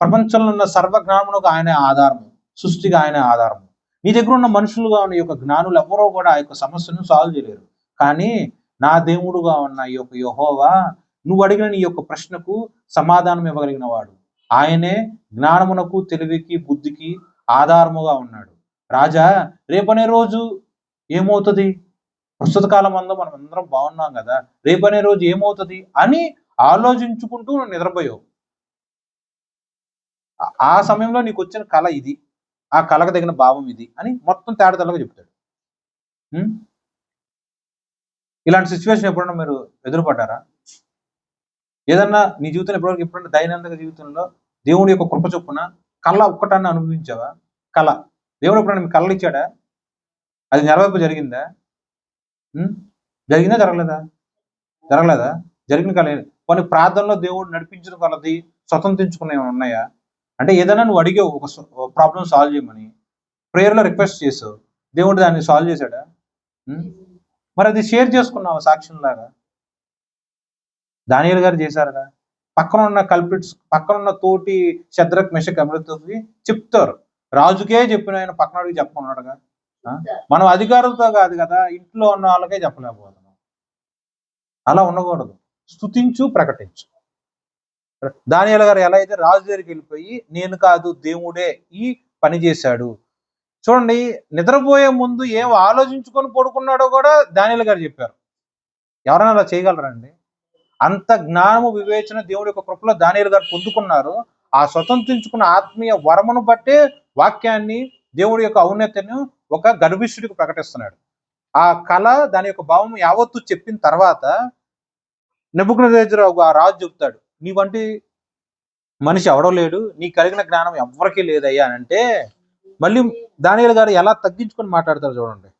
S1: ప్రపంచంలో ఉన్న సర్వజ్ఞానమునకు ఆయన ఆధారము, సృష్టిగా ఆయన ఆధారము. నీ దగ్గర ఉన్న మనుషులుగా ఉన్న ఈ యొక్క జ్ఞానులు ఎవరో కూడా ఆ యొక్క సమస్యను సాల్వ్ చేయలేరు, కానీ నా దేవుడుగా ఉన్న ఈ యొక్క యెహోవా నువ్వు అడిగిన నీ యొక్క ప్రశ్నకు సమాధానం ఇవ్వగలిగిన వాడు, ఆయనే జ్ఞానమునకు, తెలివికి, బుద్ధికి ఆధారముగా ఉన్నాడు. రాజా, రేపనే రోజు ఏమవుతుంది? ప్రస్తుత కాలం అంతా మనం అందరం బాగున్నాం కదా, రేపనే రోజు ఏమవుతుంది అని ఆలోచించుకుంటూ నిద్రపోయావు. ఆ సమయంలో నీకు వచ్చిన కళ ఇది, ఆ కళకు తగిన భావం ఇది అని మొత్తం తేడతెల్లగా చెప్తాడు. ఇలాంటి సిచ్యువేషన్ ఎప్పుడన్నా మీరు ఎదురుపడ్డారా? ఏదన్నా నీ జీవితంలో ఎప్పుడన్నా దైనందిక జీవితంలో దేవుడి యొక్క కృప చొప్పున కళ ఒక్కటాన్ని అనుభవించావా? కళ దేవుడు ఎప్పుడన్నా మీకు కళలు ఇచ్చాడా? అది నెరవేర్పు జరిగిందా? జరిగిందా? జరగలేదా? జరిగిన కళ కొన్ని ప్రార్థనలో దేవుడు నడిపించిన కొలది స్వతంత్రించుకునేవి ఉన్నాయా? అంటే ఏదైనా నువ్వు అడిగావు, ఒక ప్రాబ్లం సాల్వ్ చేయమని ప్రేయర్లో రిక్వెస్ట్ చేసావు, దేవుడు దాన్ని సాల్వ్ చేశాడా? మరి అది షేర్ చేసుకున్నావు సాక్ష్యంలాగా. దానియేలు గారు చేశారుగా. పక్కన ఉన్న కల్పిట్స్, పక్కన ఉన్న తోటి శద్రక్ మెషక్ అబేద్నెగోకి చెప్తారు, రాజుకే చెప్పిన ఆయన పక్కనడికి చెప్పమన్నాడుగా. మనం అధికారులతో కాదు కదా, ఇంట్లో ఉన్న వాళ్ళకే చెప్పలేకపోతున్నాం. అలా ఉండకూడదు, స్తుతించు, ప్రకటించు. దానియేలు గారు ఎలా అయితే రాజు దగ్గరికి వెళ్ళిపోయి నేను కాదు దేవుడే ఈ పని చేశాడు. చూడండి, నిద్రపోయే ముందు ఏం ఆలోచించుకొని పడుకున్నాడో కూడా దానియేలు గారు చెప్పారు. ఎవరైనా అలా చేయగలరండి? అంత జ్ఞానము, వివేచన దేవుడి యొక్క కృపలో దానియేలు గారు పొందుకున్నారు. ఆ స్వతంత్రించుకున్న ఆత్మీయ వరమును బట్టే వాక్యాన్ని, దేవుడి యొక్క ఔన్నత్యను ఒక గర్భిష్ఠుడికి ప్రకటిస్తున్నాడు. ఆ కళ, దాని యొక్క భావం యావత్తు చెప్పిన తర్వాత నెబుకద్నెజరు ఆ రాజు చెప్తాడు, నీ వంటి మనిషి ఎవడో లేడు, నీ కలిగిన జ్ఞానం ఎవరికీ లేదయ్యా అని అంటే, మళ్ళీ దానియేలు గారు ఎలా తగ్గించుకొని మాట్లాడతారు చూడండి.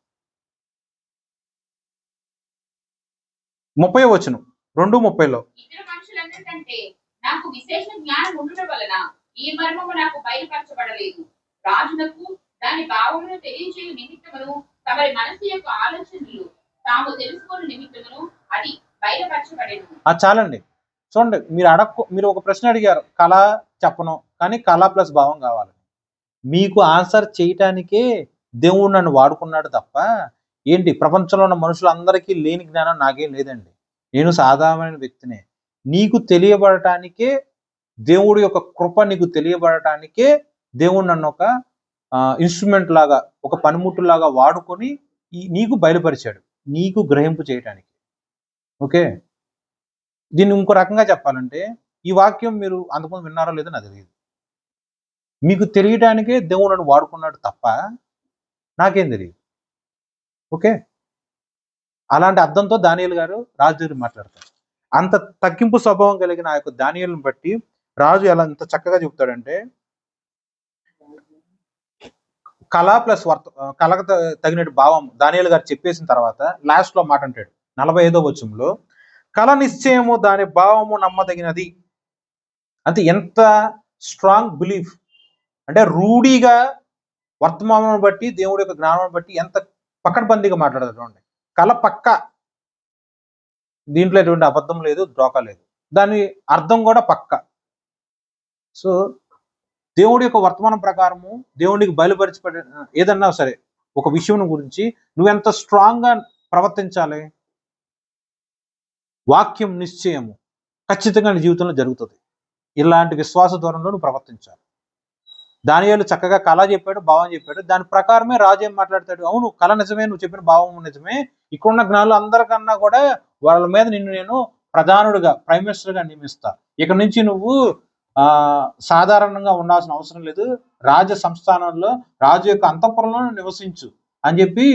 S1: 30వ వచనం, 2:30లో,
S3: ఇతర మనుషులందరికంటే నాకు విశేష జ్ఞానం ఉండుట వలన ఈ మర్మము నాకు బయలుపరచబడలేదు. రాజులకు దాని భావమును తెలియజేయు నిమిత్తమును తమరి మనసు యొక్క ఆలోచనలు తాము తెలుసుకుని నిమిత్తమును అది బయలుపరచబడేది.
S1: చాలండి. చూడండి, మీరు ఒక ప్రశ్న అడిగారు, కళ చెప్పను కానీ కళ ప్లస్ భావం కావాలి. మీకు ఆన్సర్ చేయటానికే దేవుడు నన్ను వాడుకున్నాడు తప్ప ఏంటి ప్రపంచంలో ఉన్న మనుషులందరికీ లేని జ్ఞానం నాకేం లేదండి. నేను సాధారణమైన వ్యక్తినే. నీకు తెలియబడటానికే దేవుడి యొక్క కృప నీకు తెలియబడటానికే దేవుడు నన్ను ఒక ఇన్స్ట్రుమెంట్ లాగా, ఒక పనిముట్టు లాగా వాడుకొని నీకు బయలుపరిచాడు, నీకు గ్రహింపు చేయటానికి. ఓకే, దీన్ని ఇంకో రకంగా చెప్పాలంటే ఈ వాక్యం మీరు అంతకుముందు విన్నారో లేదో నాకు తెలియదు. మీకు తెలియటానికే దేవుడు నన్ను వాడుకున్నాడు తప్ప నాకేం తెలియదు. ఓకే, అలాంటి అర్థంతో దానియేలు గారు రాజు దగ్గర మాట్లాడతారు. అంత తగ్గింపు స్వభావం కలిగిన ఆ యొక్క దానియేలుని బట్టి రాజు ఎలా ఇంత చక్కగా చెప్తాడంటే, కళ ప్లస్ కళకు తగినట్టు భావం దానియేలు గారు చెప్పేసిన తర్వాత లాస్ట్ లో మాట అంటాడు 45వ వచనంలో, కళ నిశ్చయము దాని భావము నమ్మదగినది. అంటే ఎంత స్ట్రాంగ్ బిలీఫ్ అంటే, రూఢీగా వర్తమానం బట్టి దేవుడి యొక్క జ్ఞానం బట్టి ఎంత పకడ్బందీగా మాట్లాడతాడు. కళ పక్క, దీంట్లో ఎటువంటి అబద్ధం లేదు, డ్రోకా లేదు, దాని అర్థం కూడా పక్క. సో దేవుడి యొక్క వర్తమానం ప్రకారము దేవుడికి బయలుపరిచిపడే ఏదన్నా సరే ఒక విషయం గురించి నువ్వెంత స్ట్రాంగ్ గా ప్రవర్తించాలి. వాక్యం నిశ్చయము ఖచ్చితంగా నీ జీవితంలో జరుగుతుంది. ఇలాంటి విశ్వాస ధోరణిలో నువ్వు ప్రవర్తించాలి. దానియేలు చక్కగా కళ చెప్పాడు, భావం చెప్పాడు, దాని ప్రకారమే రాజు ఏం మాట్లాడతాడు, అవును కళ నిజమే, నువ్వు చెప్పిన భావం నిజమే, ఇక్కడున్న జ్ఞానులు అందరికన్నా కూడా వాళ్ళ మీద నిన్ను నేను ప్రధానుడిగా, ప్రైమ్ మినిస్టర్ గా నియమిస్తా. ఇక నుంచి నువ్వు సాధారణంగా ఉండాల్సిన అవసరం లేదు, రాజ సంస్థానంలో రాజు యొక్క అంతఃపురంలో నివసించు అని చెప్పి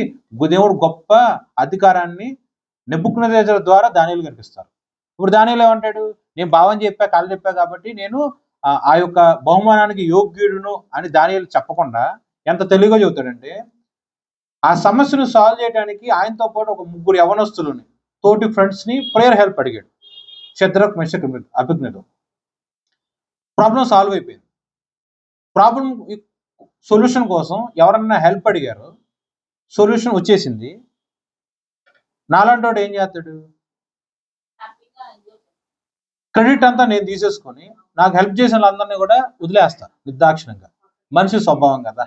S1: దేవుడు గొప్ప అధికారాన్ని నెబుకద్నెజరు ద్వారా దానియేలు కనిపిస్తారు. ఇప్పుడు దానియేలు ఏమంటాడు, నేను భావం చెప్పా, కళ చెప్పా కాబట్టి నేను ఆ యొక్క బహుమానానికి యోగ్యుడును అని దానియేలు చెప్పకుండా ఎంత తెలివిగా చెబుతాడంటే, ఆ సమస్యను సాల్వ్ చేయడానికి ఆయనతో పాటు ఒక 3 యవనస్తులని, తోటి ఫ్రెండ్స్ ని ప్రేయర్ హెల్ప్ అడిగాడు. షద్రక్ మెషక్ అబేద్నెగో. ప్రాబ్లం సాల్వ్ అయిపోయింది. ప్రాబ్లం సొల్యూషన్ కోసం ఎవరన్నా హెల్ప్ అడిగారు, సొల్యూషన్ వచ్చేసింది. నాలాంటి ఏం చేస్తాడు, క్రెడిట్ అంతా నేను తీసేసుకొని నాకు హెల్ప్ చేసిన వాళ్ళందరినీ కూడా వదిలేస్తా నిర్దాక్షిణంగా. మనిషి స్వభావం కదా.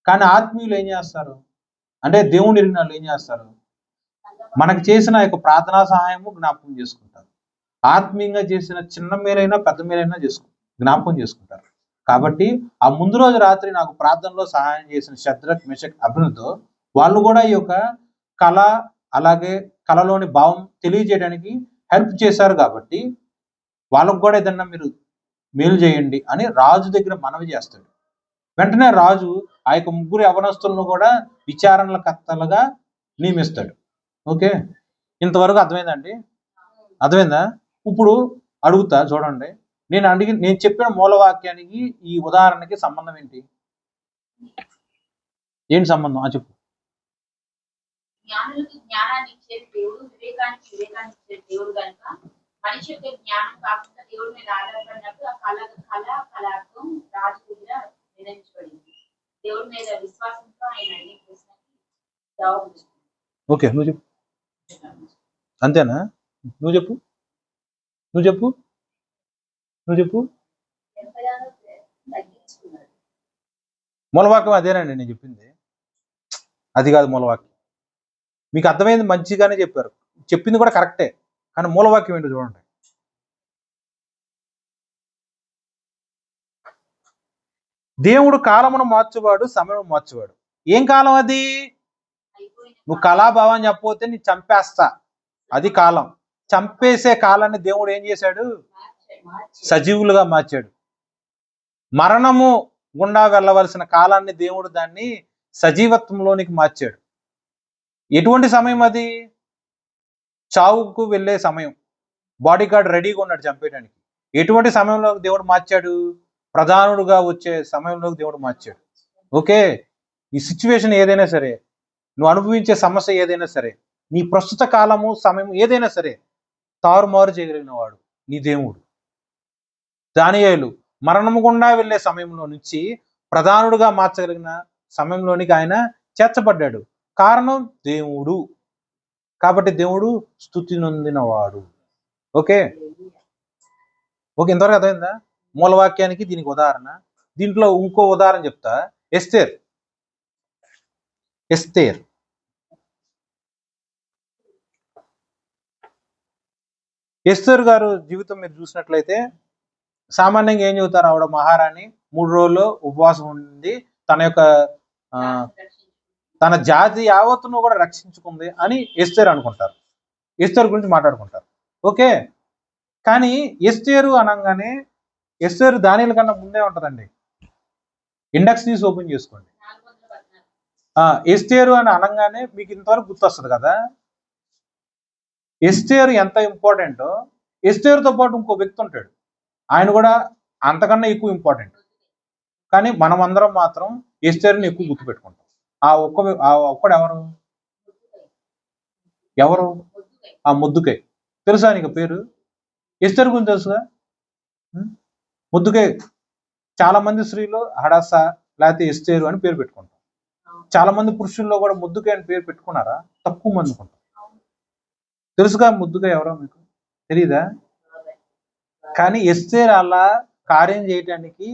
S1: కానీ ఆత్మీయులు ఏం చేస్తారు అంటే, దేవుని ఎరిగిన వాళ్ళు ఏం చేస్తారు, మనకు చేసిన యొక్క ప్రార్థనా సహాయము జ్ఞాపకం చేసుకుంటారు. ఆత్మీయంగా చేసిన చిన్న మేలైనా పెద్ద మేలైనా జ్ఞాపకం చేసుకుంటారు. కాబట్టి ఆ ముందు రోజు రాత్రి నాకు ప్రార్థనలో సహాయం చేసిన షద్రక్ మెషక్ అబేద్నెగో వాళ్ళు కూడా ఈ యొక్క కళ అలాగే కళలోని భావం తెలియజేయడానికి హెల్ప్ చేశారు. కాబట్టి వాళ్ళకు కూడా ఏదన్నా మీరు మేలు చేయండి అని రాజు దగ్గర మనవి చేస్తాడు. వెంటనే రాజు ఆ యొక్క 3 యవనస్తులను కూడా విచారణల కర్తలుగా నియమిస్తాడు. ఓకే, ఇంతవరకు అర్థమైందండి? అర్థమైందా? ఇప్పుడు అడుగుతా చూడండి, నేను చెప్పిన మూలవాక్యానికి ఈ ఉదాహరణకి సంబంధం ఏంటి? ఏంటి సంబంధం? చెప్పు.
S3: జ్ఞానులకు జ్ఞానాన్ని ఇచ్చేది దేవుడు, వివేకానికి వివేకాన్ని ఇచ్చేది దేవుడు కనుక మనిషి యొక్క జ్ఞానం కాకుండా దేవుడి మీద ఆధారపడినట్టు ఆ కళార్థం రాజు దగ్గర నిర్ణయించబడింది. దేవుడి మీద విశ్వాసంతో ఆయన అడిగిన ప్రశ్నకి జవాబు.
S1: ఓకే, నువ్వు చెప్పు. అంతేనా? నువ్వు చెప్పు. మూలవాక్యం అదేనండి నేను చెప్పింది, అది కాదు మూలవాక్యం. మీకు అర్థమైంది, మంచిగానే చెప్పారు, చెప్పింది కూడా కరెక్టే, కానీ మూలవాక్యం ఏంటో చూడండి. దేవుడు కాలమును మార్చువాడు, సమయం మార్చువాడు. ఏం కాలం అది? నువ్వు కళాభావం చెప్పకపోతే నీ చంపేస్తా, అది కాలం. చంపేసే కాలాన్ని దేవుడు ఏం చేశాడు? సజీవులుగా మార్చాడు. మరణము గుండా వెళ్ళవలసిన కాలాన్ని దేవుడు దాన్ని సజీవత్వంలోనికి మార్చాడు. ఎటువంటి సమయం అది? చావుకు వెళ్ళే సమయం. బాడీ గార్డ్ రెడీగా ఉన్నాడు చంపేయడానికి. ఎటువంటి సమయంలో దేవుడు మార్చాడు? ప్రధానుడుగా వచ్చే సమయంలోకి దేవుడు మార్చాడు. ఓకే, ఈ సిచ్యువేషన్ ఏదైనా సరే, నువ్వు అనుభవించే సమస్య ఏదైనా సరే, నీ ప్రస్తుత కాలము సమయం ఏదైనా సరే తారుమారు చేయగలిగిన వాడు నీ దేవుడు. దానియేలు మరణము గుండా వెళ్ళే సమయంలో నుంచి ప్రధానుడుగా మార్చగలిగిన సమయంలోనికి ఆయన చేర్చబడ్డాడు. కారణం దేవుడు. కాబట్టి దేవుడు స్తుతి నొందినవాడు. ఓకే ఓకే, ఇంతవరకు అర్థమైందా? మూలవాక్యానికి దీనికి ఉదాహరణ. దీంట్లో ఇంకో ఉదాహరణ చెప్తా. ఎస్తేర్. ఎస్తేర్ ఎస్తేర్ గారు జీవితం మీరు చూసినట్లయితే సామాన్యంగా ఏం చెబుతారు, ఆవిడ మహారాణి 3 రోజులు ఉపవాసం ఉండి తన యొక్క తన జాతి యావత్తును కూడా రక్షించుకుంది అని ఎస్తేర్ అనుకుంటారు. ఎస్తేర్ గురించి మాట్లాడుకుంటారు. ఓకే, కానీ ఎస్తేరు అనగానే ఎస్తేరు దానిల కన్నా ముందే ఉంటుందండి. ఇండెక్స్ తీసి ఓపెన్ చేసుకోండి. ఎస్తేరు అని అనగానే మీకు ఇంతవరకు గుర్తొస్తుంది కదా. ఎస్తేరు ఎంత ఇంపార్టెంటో, ఎస్తేరుతో పాటు ఇంకో వ్యక్తి ఉంటాడు, ఆయన కూడా అంతకన్నా ఎక్కువ ఇంపార్టెంట్. కానీ మనం అందరం మాత్రం ఎస్తేరుని ఎక్కువ గుర్తుపెట్టుకుంటాం. ఆ ఒక్కడు ఎవరు? ఎవరు? ఆ ముద్దుకై. తెలుసా నీకు పేరు? ఎస్తేరు గురించి తెలుసుగా. ముద్దుకై. చాలా మంది స్త్రీలు హడాస లేకపోతే ఎస్తేరు అని పేరు పెట్టుకుంటాం. చాలా మంది పురుషుల్లో కూడా ముద్దుకై అని పేరు పెట్టుకున్నారా? తక్కువ మంది ఉంటాం. తెలుసుగా ముద్దుకై ఎవరో మీకు తెలీదా? కానీ ఎస్తేర్ అలా కార్యం చేయటానికి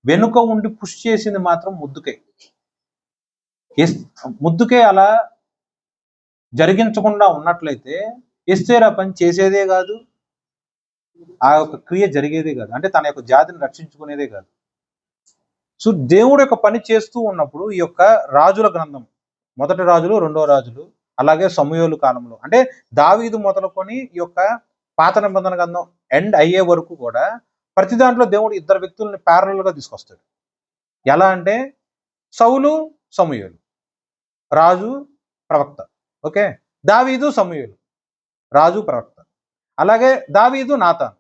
S1: వెనుక ఉండి పుష్ చేసింది మాత్రం ముద్దుకై. ముద్దుకై అలా జరిగించకుండా ఉన్నట్లయితే ఎస్తేర్ ఆ పని చేసేదే కాదు, ఆ యొక్క క్రియ జరిగేదే కాదు, అంటే తన యొక్క జాతిని రక్షించుకునేదే కాదు. సో దేవుడు యొక్క పని చేస్తూ ఉన్నప్పుడు ఈ యొక్క రాజుల గ్రంథం, మొదటి రాజులు, రెండో రాజులు, అలాగే సమూయేలు కాలంలో, అంటే దావీదు మొదలుకొని ఈ యొక్క పాత నిబంధన గ్రంథం ఎండ్ అయ్యే వరకు కూడా ప్రతి దాంట్లో దేవుడు ఇద్దరు వ్యక్తుల్ని ప్యారలల్ గా తీసుకొస్తాడు. ఎలా అంటే సౌలు సమూయేలు, రాజు ప్రవక్త. ఓకే, దావీదు సమూయేలు, రాజు ప్రవక్త. అలాగే దావీదు నాతాను,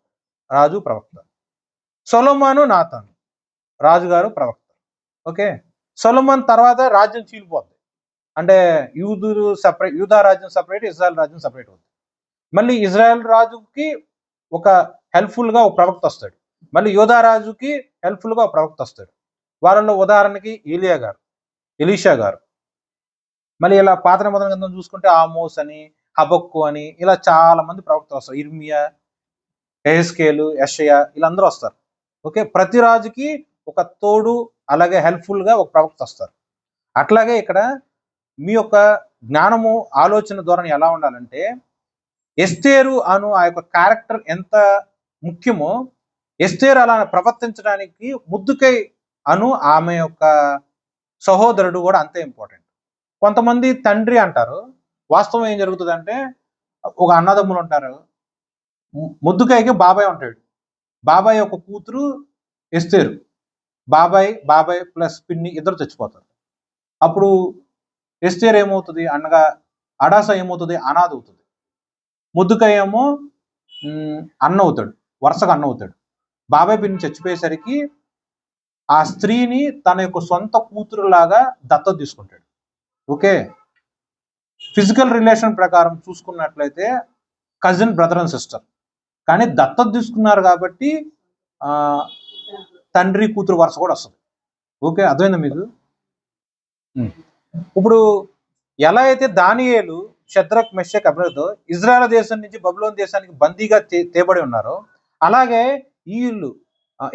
S1: రాజు ప్రవక్త. సొలొమోను నాతాను, రాజుగారు ప్రవక్త. ఓకే, సొలొమోన్ తర్వాత రాజ్యం చీలిపోద్ది. అంటే యూదులు సపరేట్, యూదా రాజ్యం సపరేట్, ఇజ్రాయెల్ రాజ్యం సపరేట్ అవుతుంది. మళ్ళీ ఇజ్రాయెల్ రాజుకి ఒక హెల్ప్ఫుల్ గా ఒక ప్రవక్త వస్తాడు, మళ్ళీ యూదా రాజుకి హెల్ప్ఫుల్ గా ఒక ప్రవక్త వస్తాడు. వాళ్ళలో ఉదాహరణకి ఎలీషా గారు. మళ్ళీ ఇలా పాత నిబంధన గ్రంథం చూసుకుంటే ఆమోస్ అని, హబక్కు అని, ఇలా చాలా మంది ప్రవక్తలు వస్తారు. ఇర్మియా, ఎహెజ్కేలు, యెషయా, వీళ్ళందరూ వస్తారు. ఓకే, ప్రతి రాజుకి ఒక తోడు అలాగే హెల్ప్ఫుల్ గా ఒక ప్రవక్త వస్తారు. అట్లాగే ఇక్కడ మీ యొక్క జ్ఞానము ఆలోచన ధోరణి ఎలా ఉండాలంటే, ఎస్తేరు అను ఆ యొక్క క్యారెక్టర్ ఎంత ముఖ్యమో, ఎస్తేరు అలా ప్రవర్తించడానికి ముద్దుకై అను ఆమె యొక్క సహోదరుడు కూడా అంతే ఇంపార్టెంట్. కొంతమంది తండ్రి అంటారు, వాస్తవం ఏం జరుగుతుందంటే ఒక అన్నదమ్ములు ఉంటారు, ముద్దుకైకి బాబాయ్ ఉంటాడు, బాబాయ్ యొక్క కూతురు ఎస్తేరు, బాబాయ్ ప్లస్ పిన్ని ఇద్దరు చచ్చిపోతారు. అప్పుడు ఎస్తేర్ ఏమవుతుంది? అన్నగా అడాస ఏమవుతుంది? అనాథ అవుతుంది. ముద్దుకై ఏమో అన్న అవుతాడు, వరుసగా అన్న అవుతాడు. బాబాయ్ పిన్ని చచ్చిపోయేసరికి ఆ స్త్రీని తన యొక్క సొంత కూతురులాగా దత్తత తీసుకుంటాడు. ఓకే, ఫిజికల్ రిలేషన్ ప్రకారం చూసుకున్నట్లయితే కజిన్, బ్రదర్ అండ్ సిస్టర్, కానీ దత్తత తీసుకున్నారు కాబట్టి తండ్రి కూతురు వరుస కూడా వస్తుంది. ఓకే, అర్థమైందా మీకు? ఇప్పుడు ఎలా అయితే దానియేలు, షద్రక్, మెషక్, అబేద్నెగో ఇజ్రాయెల్ దేశం నుంచి బబులోను దేశానికి బందీగా తేబడి ఉన్నారో, అలాగే వీళ్ళు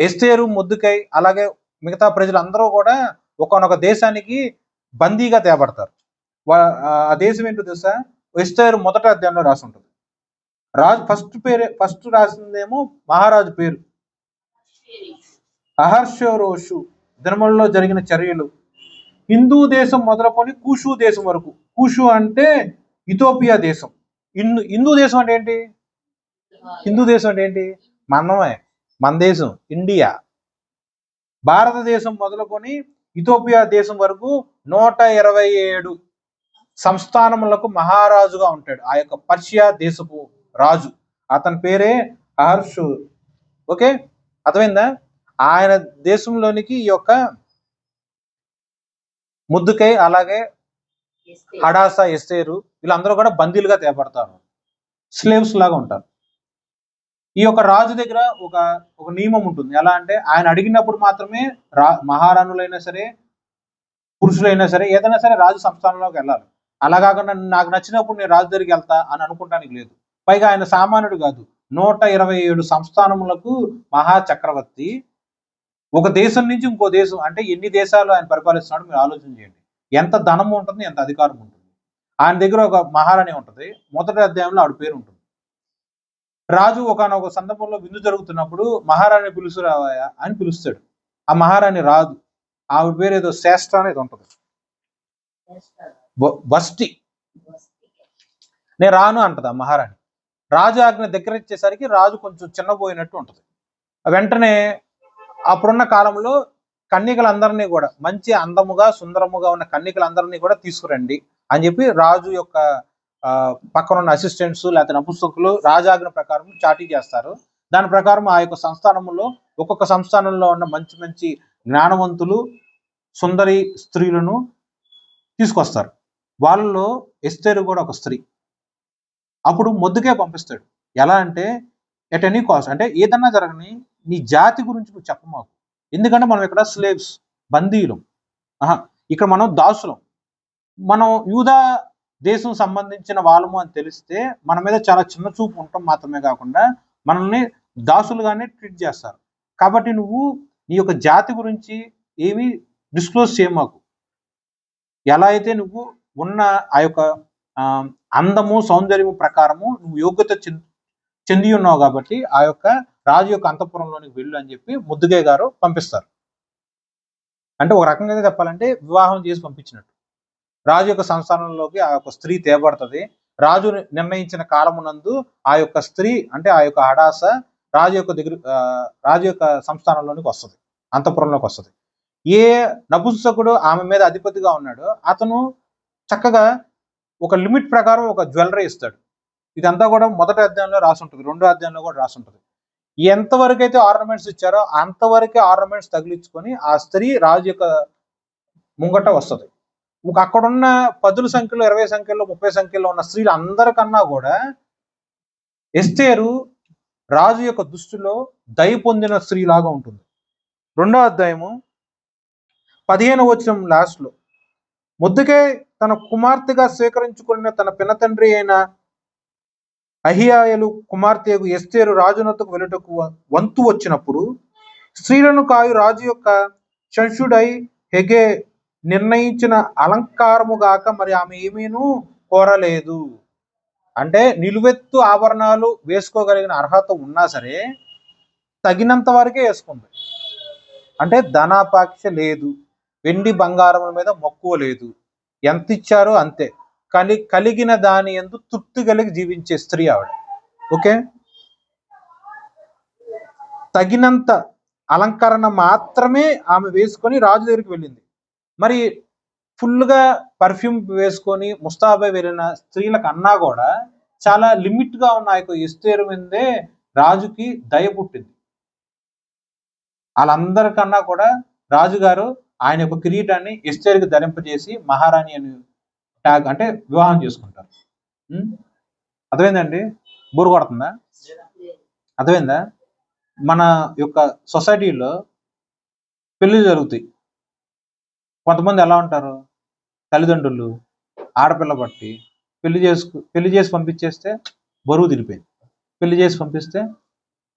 S1: ఎస్తేరు, ముద్దుకై, అలాగే మిగతా ప్రజలందరూ కూడా ఒకనొక దేశానికి బందీగా తేబడతారు. ఆ దేశం ఏంటో తెలుసా? ఎస్తేరు మొదటి అధ్యాయంలో రాసి ఉంటుంది. రాజు ఫస్ట్ రాసిందేమో మహారాజు పేరు అహర్షోరోషు. దినములలో జరిగిన చర్యలు, హిందూ దేశం మొదలుకొని కూషు దేశం వరకు. కూషు అంటే ఇథోపియా దేశం. హిందూ దేశం అంటే ఏంటి? హిందూ దేశం అంటే ఏంటి? మనమే, మన దేశం ఇండియా. భారతదేశం మొదలుకొని ఇథోపియా దేశం వరకు 127 సంస్థానములకు మహారాజుగా ఉంటాడు ఆ యొక్క పర్షియా దేశపు రాజు. అతని పేరే అహర్షు. ఓకే, అర్థమైందా? ఆయన దేశంలోనికి ఈ యొక్క ముద్దుకై, అలాగే హడాస, ఎస్తేరు, వీళ్ళందరూ కూడా బందీలుగా తేపడతారు, స్లేవ్స్ లాగా ఉంటారు. ఈ యొక్క రాజు దగ్గర ఒక ఒక నియమం ఉంటుంది. ఎలా అంటే ఆయన అడిగినప్పుడు మాత్రమే మహారాణులైనా సరే, పురుషులైనా సరే, ఏదైనా సరే రాజు సంస్థానంలోకి వెళ్ళాలి. అలా కాకుండా నాకు నచ్చినప్పుడు నేను రాజు దగ్గరికి వెళ్తా అని అనుకుంటానికి లేదు. పైగా ఆయన సామాన్యుడు కాదు. 127 సంస్థానములకు మహా చక్రవర్తి. ఒక దేశం నుంచి ఇంకో దేశం, అంటే ఎన్ని దేశాలు ఆయన పరిపాలిస్తున్నాడు మీరు ఆలోచన చేయండి. ఎంత ధనం ఉంటుంది, ఎంత అధికారం ఉంటుంది. ఆయన దగ్గర ఒక మహారాణి ఉంటుంది. మొదటి అధ్యాయంలో ఆవిడ పేరు ఉంటుంది. రాజు ఒకనొక సందర్భంలో విందు జరుగుతున్నప్పుడు మహారాణి పిలుచురావాయా అని పిలుస్తాడు. ఆ మహారాణి రాదు. ఆవిడ పేరు ఏదో శ్రేష్ఠ అనేది ఉంటుంది. వష్టి, నేను రాను అంటది ఆ మహారాణి. రాజు ఆజ్ఞ దగ్గర ఇచ్చేసరికి రాజు కొంచెం చిన్నపోయినట్టు ఉంటుంది. వెంటనే అప్పుడున్న కాలంలో కన్యకలందరినీ కూడా, మంచి అందముగా సుందరముగా ఉన్న కన్యకలందరినీ కూడా తీసుకురండి అని చెప్పి రాజు యొక్క పక్కన ఉన్న అసిస్టెంట్స్ లేకపోతే నపుంసకులు రాజాజ్ఞ ప్రకారం చాటీ చేస్తారు. దాని ప్రకారం ఆ యొక్క సంస్థానంలో ఒక్కొక్క సంస్థానంలో ఉన్న మంచి మంచి జ్ఞానవంతులు సుందరి స్త్రీలను తీసుకొస్తారు. వాళ్ళలో ఎస్తేరు కూడా ఒక స్త్రీ. అప్పుడు మొద్దుకే పంపిస్తాడు. ఎలా అంటే ఎట్ ఎనీ కాస్ట్, అంటే ఏదన్నా జరగని నీ జాతి గురించి నువ్వు చెప్పమాకు. ఎందుకంటే మనం ఇక్కడ స్లేవ్స్, బందీలం. ఇక్కడ మనం దాసులం. మనం యూదా దేశం సంబంధించిన వాళ్ళము అని తెలిస్తే మన మీద చాలా చిన్న చూపు ఉండటం మాత్రమే కాకుండా మనల్ని దాసులుగానే ట్రీట్ చేస్తారు. కాబట్టి నువ్వు నీ యొక్క జాతి గురించి ఏమీ డిస్క్లోజ్ చేయమాకు. ఎలా అయితే నువ్వు ఉన్న ఆ యొక్క అందము సౌందర్యము ప్రకారము నువ్వు యోగ్యత చెంది ఉన్నావు కాబట్టి ఆ యొక్క రాజు యొక్క అంతఃపురంలోనికి వెళ్ళు అని చెప్పి ముద్దుగే గారు పంపిస్తారు. అంటే ఒక రకంగా చెప్పాలంటే వివాహం చేసి పంపించినట్టు. రాజు యొక్క సంస్థానంలోకి ఆ యొక్క స్త్రీ తేబడుతుంది. రాజు నిర్ణయించిన కాలమునందు ఆ యొక్క స్త్రీ, అంటే ఆ యొక్క హడాస రాజు యొక్క సంస్థానంలోనికి వస్తుంది, అంతఃపురంలోకి వస్తుంది. ఏ నపుంసకుడు ఆమె మీద అధిపతిగా ఉన్నాడో అతను చక్కగా ఒక లిమిట్ ప్రకారం ఒక జ్యువెలరీ ఇస్తాడు. ఇదంతా కూడా మొదటి అధ్యాయంలో రాసి ఉంటుంది, రెండో అధ్యాయంలో కూడా రాసి ఉంటుంది. ఎంతవరకు అయితే ఆర్నమెంట్స్ ఇచ్చారో అంతవరకే ఆర్నమెంట్స్ తగిలించుకొని ఆ స్త్రీ రాజు యొక్క ముంగట వస్తుంది. అక్కడున్న 10 సంఖ్యలో, 20 సంఖ్యలో, 30 సంఖ్యలో ఉన్న స్త్రీలు అందరికన్నా కూడా ఎస్తేరు రాజు యొక్క దృష్టిలో దయ పొందిన స్త్రీ లాగా ఉంటుంది. రెండో అధ్యాయము 15వ వచనం లాస్ట్ లో, మొర్దెకై తన కుమార్తెగా స్వీకరించుకున్న తన పినతండ్రి అయిన అహియాయలు కుమార్తె ఎస్తేరు రాజునొద్దకు వెళ్ళుటకు వంతు వచ్చినప్పుడు, స్త్రీలను కాయు రాజు యొక్క శంషుడై హెగే నిర్ణయించిన అలంకారము గాక మరి ఆమె ఏమీనూ కోరలేదు. అంటే నిలువెత్తు ఆభరణాలు వేసుకోగలిగిన అర్హత ఉన్నా సరే తగినంత వరకే వేసుకుంది. అంటే ధనాపేక్ష లేదు, వెండి బంగారముల మీద మక్కువ లేదు, ఎంత ఇచ్చారో అంతే, కలిగిన దాని యందు తృప్తి కలిగి జీవించే స్త్రీ ఆవిడ. ఓకే, తగినంత అలంకరణ మాత్రమే ఆమె వేసుకొని రాజు దగ్గరికి వెళ్ళింది. మరి ఫుల్గా పర్ఫ్యూమ్ వేసుకొని ముస్తాబై వెళ్ళిన స్త్రీల కన్నా కూడా చాలా లిమిట్ గా ఉన్న ఆ యొక్క ఎస్తేరు మీదే రాజుకి దయ పుట్టింది. వాళ్ళందరికన్నా కూడా రాజుగారు ఆయన యొక్క కిరీటాన్ని ఎస్తేరుకి ధరింపజేసి మహారాణి అని ట్యాగ్, అంటే వివాహం చేసుకుంటారు. అర్థమైందండి? బోరు కొడుతుందా? అర్థమైందా? మన యొక్క సొసైటీలో పెళ్లి జరుగుతాయి. కొంతమంది ఎలా ఉంటారు, తల్లిదండ్రులు ఆడపిల్ల బట్టి పెళ్లి చేసి పంపించేస్తే బరువు తీరిపోయింది, పెళ్లి చేసి పంపిస్తే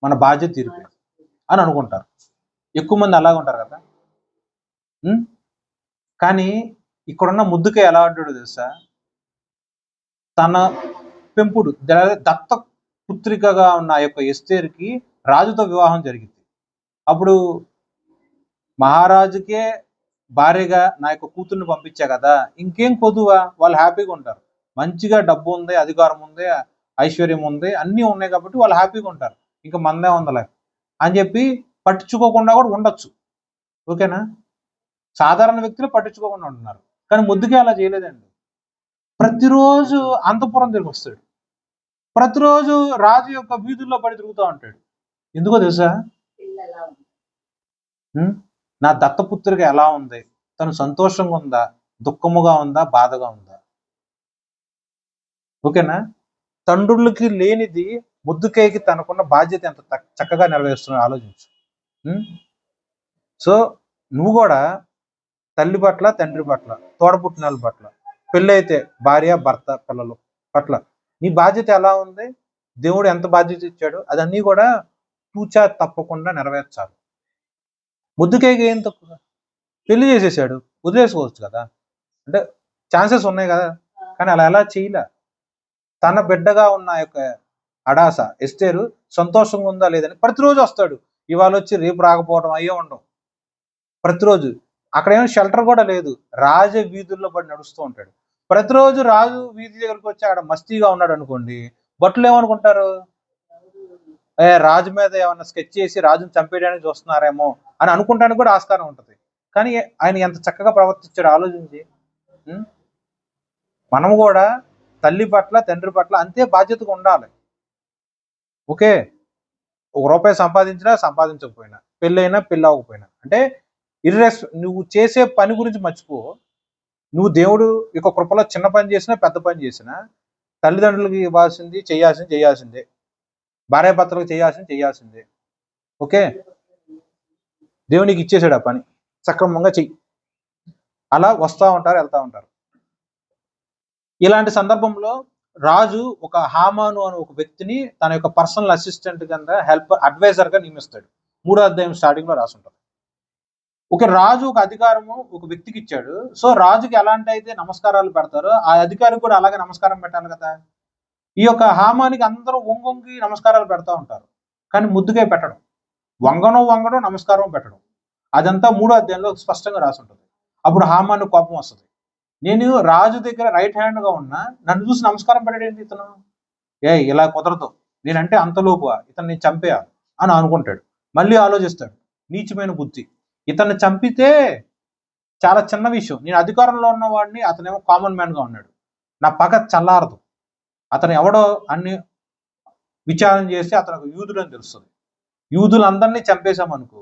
S1: మన బాధ్యత తీరిపోయింది అని అనుకుంటారు. ఎక్కువ మంది అలాగే ఉంటారు కదా. కానీ ఇక్కడున్న ముద్దుకే ఎలా అంటాడో తెలుసా, తన పెంపుడు దత్త పుత్రికగా ఉన్న ఆ యొక్క ఎస్తేరుకి రాజుతో వివాహం జరిగింది. అప్పుడు మహారాజుకే భార్యగా నా యొక్క కూతుర్ని పంపించా కదా, ఇంకేం కొదువా, వాళ్ళు హ్యాపీగా ఉంటారు. మంచిగా డబ్బు ఉంది, అధికారం ఉంది, ఐశ్వర్యం ఉంది, అన్నీ ఉన్నాయి కాబట్టి వాళ్ళు హ్యాపీగా ఉంటారు. ఇంకా మందే ఉందలే అని చెప్పి పట్టించుకోకుండా కూడా ఉండొచ్చు. ఓకేనా? సాధారణ వ్యక్తులు పట్టించుకోకుండా ఉంటున్నారు. కానీ ముద్దుకే అలా చేయలేదండి. ప్రతిరోజు అంతఃపురం తిరిగి వస్తాడు, ప్రతిరోజు రాజు యొక్క వీధుల్లో పడి తిరుగుతూ ఉంటాడు. ఎందుకో తెలుసా, నా దత్తపుత్రిక ఎలా ఉంది, తను సంతోషంగా ఉందా, దుఃఖముగా ఉందా, బాధగా ఉందా? ఓకేనా? తండ్రులకి లేనిది ముద్దుకేకి తనకున్న బాధ్యత ఎంత చక్కగా నెరవేరుస్తున్నావు ఆలోచించు. సో నువ్వు కూడా తల్లి పట్ల, తండ్రి పట్ల, తోడబుట్టిన పట్ల, పెళ్ళి అయితే భార్య, భర్త, పిల్లలు పట్ల నీ బాధ్యత ఎలా ఉంది, దేవుడు ఎంత బాధ్యత ఇచ్చాడు, అదన్నీ కూడా తూచా తప్పకుండా నెరవేర్చాలి. ముద్దుకేకి ఏం తక్కువ, పెళ్లి చేసేసాడు, వదిలేసుకోవచ్చు కదా, అంటే ఛాన్సెస్ ఉన్నాయి కదా, కానీ అలా ఎలా చేయలే. తన బిడ్డగా ఉన్న యొక్క అడాస ఎస్తేరు సంతోషంగా ఉందా లేదని ప్రతిరోజు వస్తాడు. ఇవాళ వచ్చి రేపు రాకపోవడం అయ్యే ఉండవు. ప్రతిరోజు అక్కడ ఏమో షెల్టర్ కూడా లేదు, రాజ వీధుల్లో పడి నడుస్తూ ఉంటాడు. ప్రతిరోజు రాజు వీధి దగ్గరికి వచ్చి అక్కడ మస్తీగా ఉన్నాడు అనుకోండి, భటులు ఏమనుకుంటారు, రాజు మీద ఏమన్నా స్కెచ్ చేసి రాజుని చంపేయడానికి చూస్తున్నారేమో అని అనుకుంటానికి కూడా ఆస్కారం ఉంటుంది. కానీ ఆయన ఎంత చక్కగా ప్రవర్తించాడు ఆలోచించి. మనము కూడా తల్లి పట్ల, తండ్రి పట్ల అంతే బాధ్యతగా ఉండాలి. ఓకే, ₹1 సంపాదించినా సంపాదించకపోయినా, పెళ్ళైనా పెళ్ళి అవ్వకపోయినా, అంటే నువ్వు చేసే పని గురించి మర్చిపో. నువ్వు దేవుడు యొక్క కృపలో చిన్న పని చేసినా పెద్ద పని చేసినా తల్లిదండ్రులకి ఇవ్వాల్సింది చేయాల్సిందే, భార్యాభర్తలకు చేయాల్సిందే. ఓకే, దేవునికి ఇచ్చేసాడు ఆ పని, సక్రమంగా చెయ్యి. అలా వస్తూ ఉంటారు, వెళ్తూ ఉంటారు. ఇలాంటి సందర్భంలో రాజు ఒక హామాను అనే ఒక వ్యక్తిని తన యొక్క పర్సనల్ అసిస్టెంట్ కింద అడ్వైజర్ గా నియమిస్తాడు. 3వ అధ్యాయం స్టార్టింగ్ లో రాసి ఉంటుంది. ఒక రాజు ఒక అధికారము ఒక వ్యక్తికి ఇచ్చాడు. సో రాజుకి ఎలాంటి అయితే నమస్కారాలు పెడతారో ఆ అధికారికి కూడా అలాగే నమస్కారం పెట్టాలి కదా. ఈ యొక్క హామానికి అందరూ వంగొంగి నమస్కారాలు పెడతా ఉంటారు, కానీ ముద్దుకే పెట్టడం, వంగడం నమస్కారం పెట్టడం, అదంతా 3వ అధ్యాయంలో స్పష్టంగా రాసి ఉంటుంది. అప్పుడు హామాను కోపం వస్తుంది. నేను రాజు దగ్గర రైట్ హ్యాండ్ గా ఉన్నా, నన్ను చూసి నమస్కారం పెట్టేది ఇతను, ఇలా కుదరదు, నేనంటే అంతలోపు ఇతను నేను చంపేయాలి అని అనుకుంటాడు. మళ్ళీ ఆలోచిస్తాడు, నీచమైన బుద్ధి, ఇతన్ని చంపితే చాలా చిన్న విషయం, నేను అధికారంలో ఉన్న వాడిని, అతనేమో కామన్ మ్యాన్ గా ఉన్నాడు, నా పగ చల్లారదు, అతను ఎవడో అన్ని విచారణ చేసి అతను యూదులని తెలుస్తుంది. యూదులందరినీ చంపేశామనుకో,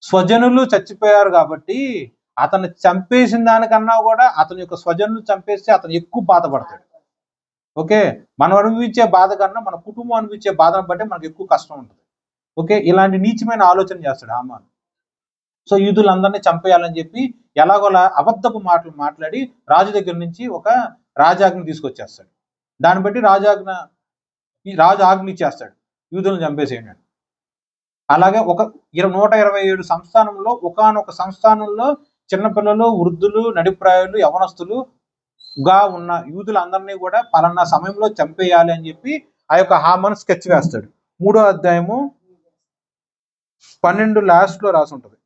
S1: స్వజనులు చచ్చిపోయారు కాబట్టి అతను చంపేసిన దానికన్నా కూడా అతని యొక్క స్వజనులు చంపేస్తే అతను ఎక్కువ బాధపడతాడు. ఓకే, మనం అనుభవించే బాధ కన్నా మన కుటుంబం అనుభవించే బాధను బట్టి మనకు ఎక్కువ కష్టం ఉంటుంది. ఓకే, ఇలాంటి నీచమైన ఆలోచన చేస్తాడు హామాను. సో యూదులందరినీ చంపేయాలని చెప్పి ఎలాగోలా అబద్ధపు మాటలు మాట్లాడి రాజు దగ్గర నుంచి ఒక రాజాజ్ఞ తీసుకొచ్చేస్తాడు. దాన్ని బట్టి రాజు ఆజ్ఞ ఇచ్చేస్తాడు, యూదులను చంపేసేయండి. అలాగే 127 సంస్థానంలో ఒకానొక సంస్థానంలో చిన్నపిల్లలు, వృద్ధులు, నడిప్రాయులు, యవనస్తులుగా ఉన్న యూదులందరినీ కూడా పలానా సమయంలో చంపేయాలి అని చెప్పి ఆ యొక్క హామాను స్కెచ్ వేస్తాడు. 3వ అధ్యాయము 12 లాస్ట్ లో రాసి ఉంటుంది.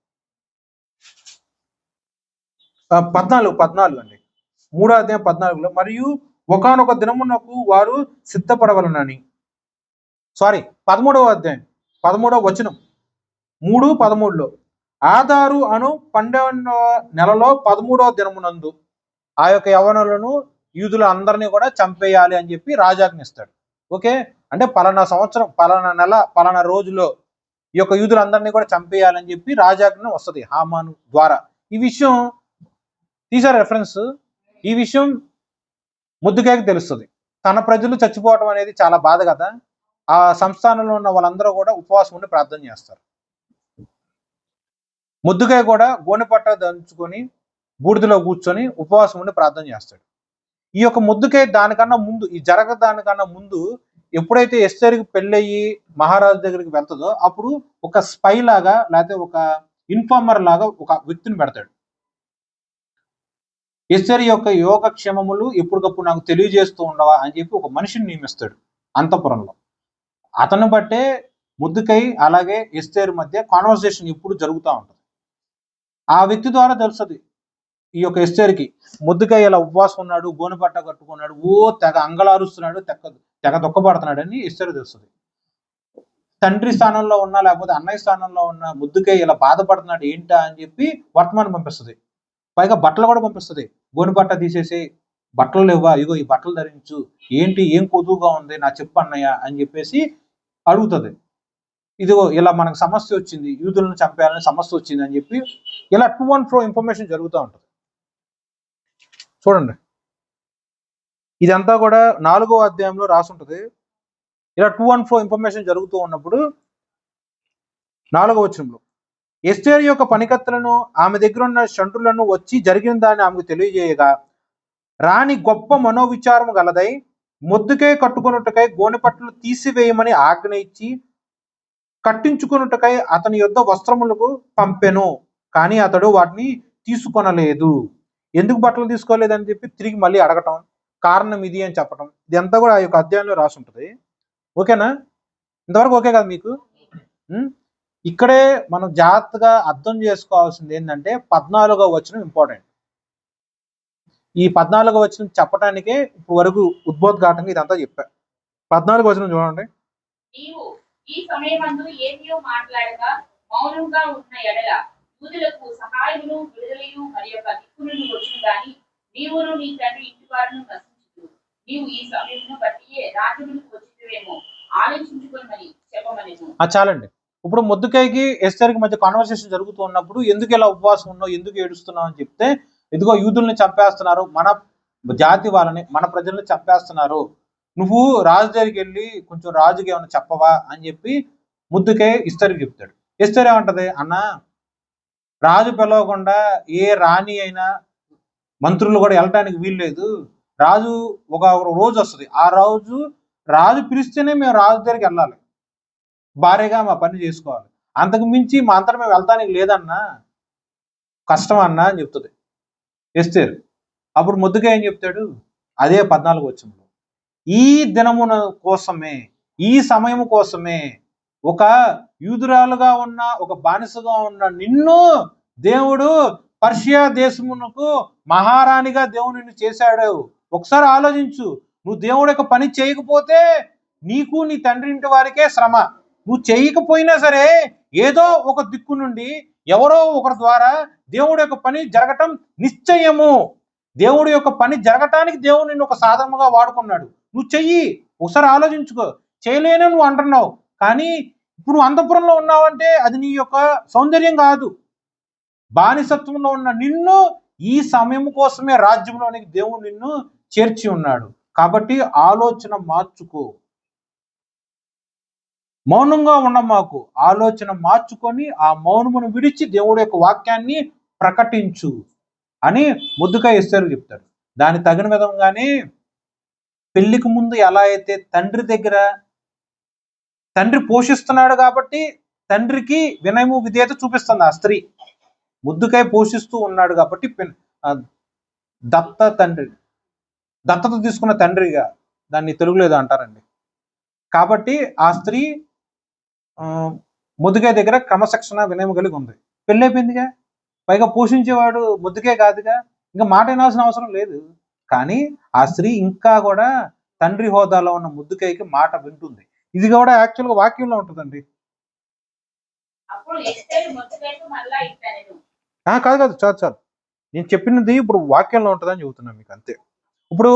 S1: 14 అండి, 3వ అధ్యాయం 14లో, మరియు ఒకానొక దినమునకు వారు సిద్ధపడవలనని, 13వ అధ్యాయం 13వ వచనం 3:13లో, ఆదారు అను 12వ నెలలో 13వ దినమునందు ఆ యొక్క యవనులను, యూదులు అందరినీ కూడా చంపేయాలి అని చెప్పి రాజాజ్ఞిస్తాడు. ఓకే, అంటే పలానా సంవత్సరం, పలానా నెల, పలానా రోజులో ఈ యొక్క యూదులందరినీ కూడా చంపేయాలని చెప్పి రాజాజ్ఞ వస్తుంది హామాను ద్వారా. ఈ విషయం తీసారు రెఫరెన్స్, ఈ విషయం ముద్దుకేకి తెలుస్తుంది. తన ప్రజలు చచ్చిపోవటం అనేది చాలా బాధ కదా. ఆ సంస్థానంలో ఉన్న వాళ్ళందరూ కూడా ఉపవాసం ఉండి ప్రార్థన చేస్తారు. ముద్దుకాయ కూడా గోనెపట్ట దంచుకొని బూడిదలో కూర్చొని ఉపవాసం ఉండి ప్రార్థన చేస్తాడు. ఈ యొక్క ముద్దుకాయ దానికన్నా ముందు, ఈ దానికన్నా ముందు ఎప్పుడైతే ఎస్తేరుకి పెళ్ళయ్యి మహారాజు దగ్గరికి వెళ్తుందో అప్పుడు ఒక స్పై లాగా లేకపోతే ఒక ఇన్ఫార్మర్ లాగా ఒక వ్యక్తిని పెడతాడు. ఎస్తేరు యొక్క యోగక్షేమములు ఎప్పటికప్పుడు నాకు తెలియజేస్తూ ఉండవా అని చెప్పి ఒక మనిషిని నియమిస్తాడు అంతఃపురంలో. అతను బట్టే ముద్దుకై అలాగే ఎస్తేరు మధ్య కాన్వర్సేషన్ ఎప్పుడు జరుగుతూ ఉంటుంది. ఆ వ్యక్తి ద్వారా తెలుస్తుంది ఈ యొక్క ఎస్తేరుకి, ముద్దుకై ఇలా ఉపవాసం ఉన్నాడు, గోనెపట్ట కట్టుకున్నాడు, తెగ అంగలారుస్తున్నాడు, తెగ దుఃఖపడుతున్నాడు అని ఎస్తేరు తెలుస్తుంది. తండ్రి స్థానంలో ఉన్నా లేకపోతే అన్నయ్య స్థానంలో ఉన్న ముద్దుకై ఇలా బాధపడుతున్నాడు ఏంటా అని చెప్పి వర్తమానం పంపిస్తుంది. పైగా బట్టలు కూడా పంపిస్తుంది. గోనెపట్ట తీసేసి బట్టలు లేవా, ఇగో ఈ బట్టలు ధరించు, ఏంటి ఏం కొదువుగా ఉంది నా చెప్పు అన్నయ్య అని చెప్పేసి అడుగుతుంది. ఇదిగో ఇలా మనకు సమస్య వచ్చింది, యూదులను చంపేయాలని సమస్య వచ్చింది అని చెప్పి ఇలా టు అండ్ ఫ్రో ఇన్ఫర్మేషన్ జరుగుతూ ఉంటుంది. చూడండి, ఇదంతా కూడా 4వ అధ్యాయంలో రాసి ఉంటుంది. ఇలా టూ అండ్ ఫ్రో ఇన్ఫర్మేషన్ జరుగుతూ ఉన్నప్పుడు 4వ వచనంలో ఎస్తేరు యొక్క పనికత్తెలను ఆమె దగ్గర ఉన్న షండ్రులను వచ్చి జరిగిన దాన్ని ఆమెకు తెలియజేయగా రాణి గొప్ప మనోవిచారం గలదై మొద్దుకే కట్టుకొనుటకై గోనెపట్టలు తీసివేయమని ఆజ్ఞ ఇచ్చి కట్టించుకొనుటకై అతని యొద్ద వస్త్రములకు పంపెను. కానీ అతడు వాటిని తీసుకొనలేదు. ఎందుకు బట్టలు తీసుకోలేదని చెప్పి తిరిగి మళ్ళీ అడగటం, కారణం ఇది అని చెప్పటం, ఇదంతా కూడా ఆ యొక్క అధ్యాయంలో రాసి ఉంటుంది. ఓకేనా? ఇంతవరకు ఓకే కదా మీకు? ఇక్కడే మనం జాగ్రత్తగా అర్థం చేసుకోవాల్సింది ఏంటంటే 14వ వచనం ఇంపార్టెంట్. ఈ 14వ వచనం చెప్పడానికే ఇప్పుడు వరకు ఉద్బోధఘాతంగా ఇదంతా చెప్పా. 14వ వచనం చూడండి.
S3: నీవు ఈ సమయమందు ఏమీయో మాట్లాడక మౌనంగా ఉన్న ఎడల యూదులకు సహాయమును విడుదలయు మరి యొక్క దిక్కు నుండి వచ్చును గాని నీవును నీ తండ్రి ఇంటి వారిని నశించుదు. నీవు ఈ సమయమును బట్టి రాజ్యమునకు వచ్చినవేమో ఆలోచించుకోమని చెప్పమనేను.
S1: చాలండి. ఇప్పుడు మొద్దుకైకి ఎస్తేరుకి మధ్య కాన్వర్సేషన్ జరుగుతూ ఉన్నప్పుడు ఎందుకు ఇలా ఉపవాసం ఉన్నావు, ఎందుకు ఏడుస్తున్నావు అని చెప్తే, ఇదిగో యూదుల్ని చంపేస్తున్నారు, మన జాతి వాళ్ళని, మన ప్రజల్ని చంపేస్తున్నారు, నువ్వు రాజు దగ్గరికి వెళ్ళి కొంచెం రాజుకి ఏమైనా చెప్పవా అని చెప్పి ముద్దుకై ఎస్తేరుకి చెప్తాడు. ఎస్తేరు ఏమంటది, అన్న రాజు పిలవకుండా ఏ రాణి అయినా మంత్రులు కూడా వెళ్ళటానికి వీల్లేదు. రాజు ఒక రోజు వస్తుంది, ఆ రోజు రాజు పిలిస్తేనే మేము రాజు దగ్గరికి వెళ్ళాలి, భార్యగా మా పని చేసుకోవాలి, అంతకు మించి మా అంతటా మేము వెళ్తానికి లేదన్నా, కష్టం అన్నా అని చెప్తుంది ఎస్తేరు. అప్పుడు ముద్దుగా ఏం చెప్తాడు, అదే 14వ వచనంలో, ఈ దినమున కోసమే, ఈ సమయం కోసమే ఒక యూదురాలుగా ఉన్న, ఒక బానిసగా ఉన్న నిన్ను దేవుడు పర్షియా దేశమునకు మహారాణిగా దేవుడు నిన్ను చేశాడు. ఒకసారి ఆలోచించు, నువ్వు దేవుడు యొక్క పని చేయకపోతే నీకు నీ తండ్రి ఇంటి వారికే శ్రమ. నువ్వు చేయకపోయినా సరే ఏదో ఒక దిక్కు నుండి ఎవరో ఒకరి ద్వారా దేవుడి యొక్క పని జరగటం నిశ్చయము. దేవుడి యొక్క పని జరగటానికి దేవుడు నిన్ను ఒక సాధనముగా వాడుకున్నాడు. నువ్వు చెయ్యి, ఒకసారి ఆలోచించుకో. చేయలేనే నువ్వు అంటున్నావు, కానీ ఇప్పుడు అంతఃపురంలో ఉన్నావంటే అది నీ యొక్క సౌందర్యం కాదు. బానిసత్వంలో ఉన్న నిన్ను ఈ సమయం కోసమే రాజ్యంలోనికి దేవుడు నిన్ను చేర్చి ఉన్నాడు. కాబట్టి ఆలోచన మార్చుకో, మౌనంగా ఉండమాకు, ఆలోచన మార్చుకొని ఆ మౌనమును విడిచి దేవుడి యొక్క వాక్యాన్ని ప్రకటించు అని ముద్దుగా ఎస్తేరు చెప్తాడు. దాని తగిన విధంగానే పెళ్లికి ముందు ఎలా అయితే తండ్రి దగ్గర తండ్రి పోషిస్తున్నాడు కాబట్టి తండ్రికి వినయము విధేయత చూపిస్తుంది ఆ స్త్రీ. ముద్దుకై పోషిస్తూ ఉన్నాడు కాబట్టి దత్తత తీసుకున్న తండ్రిగా దాన్ని తెలుగులో ఏదో అంటారండి. కాబట్టి ఆ స్త్రీ ముద్దుకాయ దగ్గర క్రమశిక్షణ వినయం కలిగి ఉంది. పెళ్ళైపోయిందిగా, పైగా పోషించేవాడు ముద్దుకే కాదుగా, ఇంకా మాట వినాల్సిన అవసరం లేదు. కానీ ఆ స్త్రీ ఇంకా కూడా తండ్రి హోదాలో ఉన్న ముద్దుకాయకి మాట వింటుంది. ఇది కూడా యాక్చువల్గా వాక్యంలో ఉంటుందండి. కాదు చాలు నేను చెప్పినది ఇప్పుడు వాక్యంలో ఉంటుందని చెబుతున్నాను మీకు, అంతే. ఇప్పుడు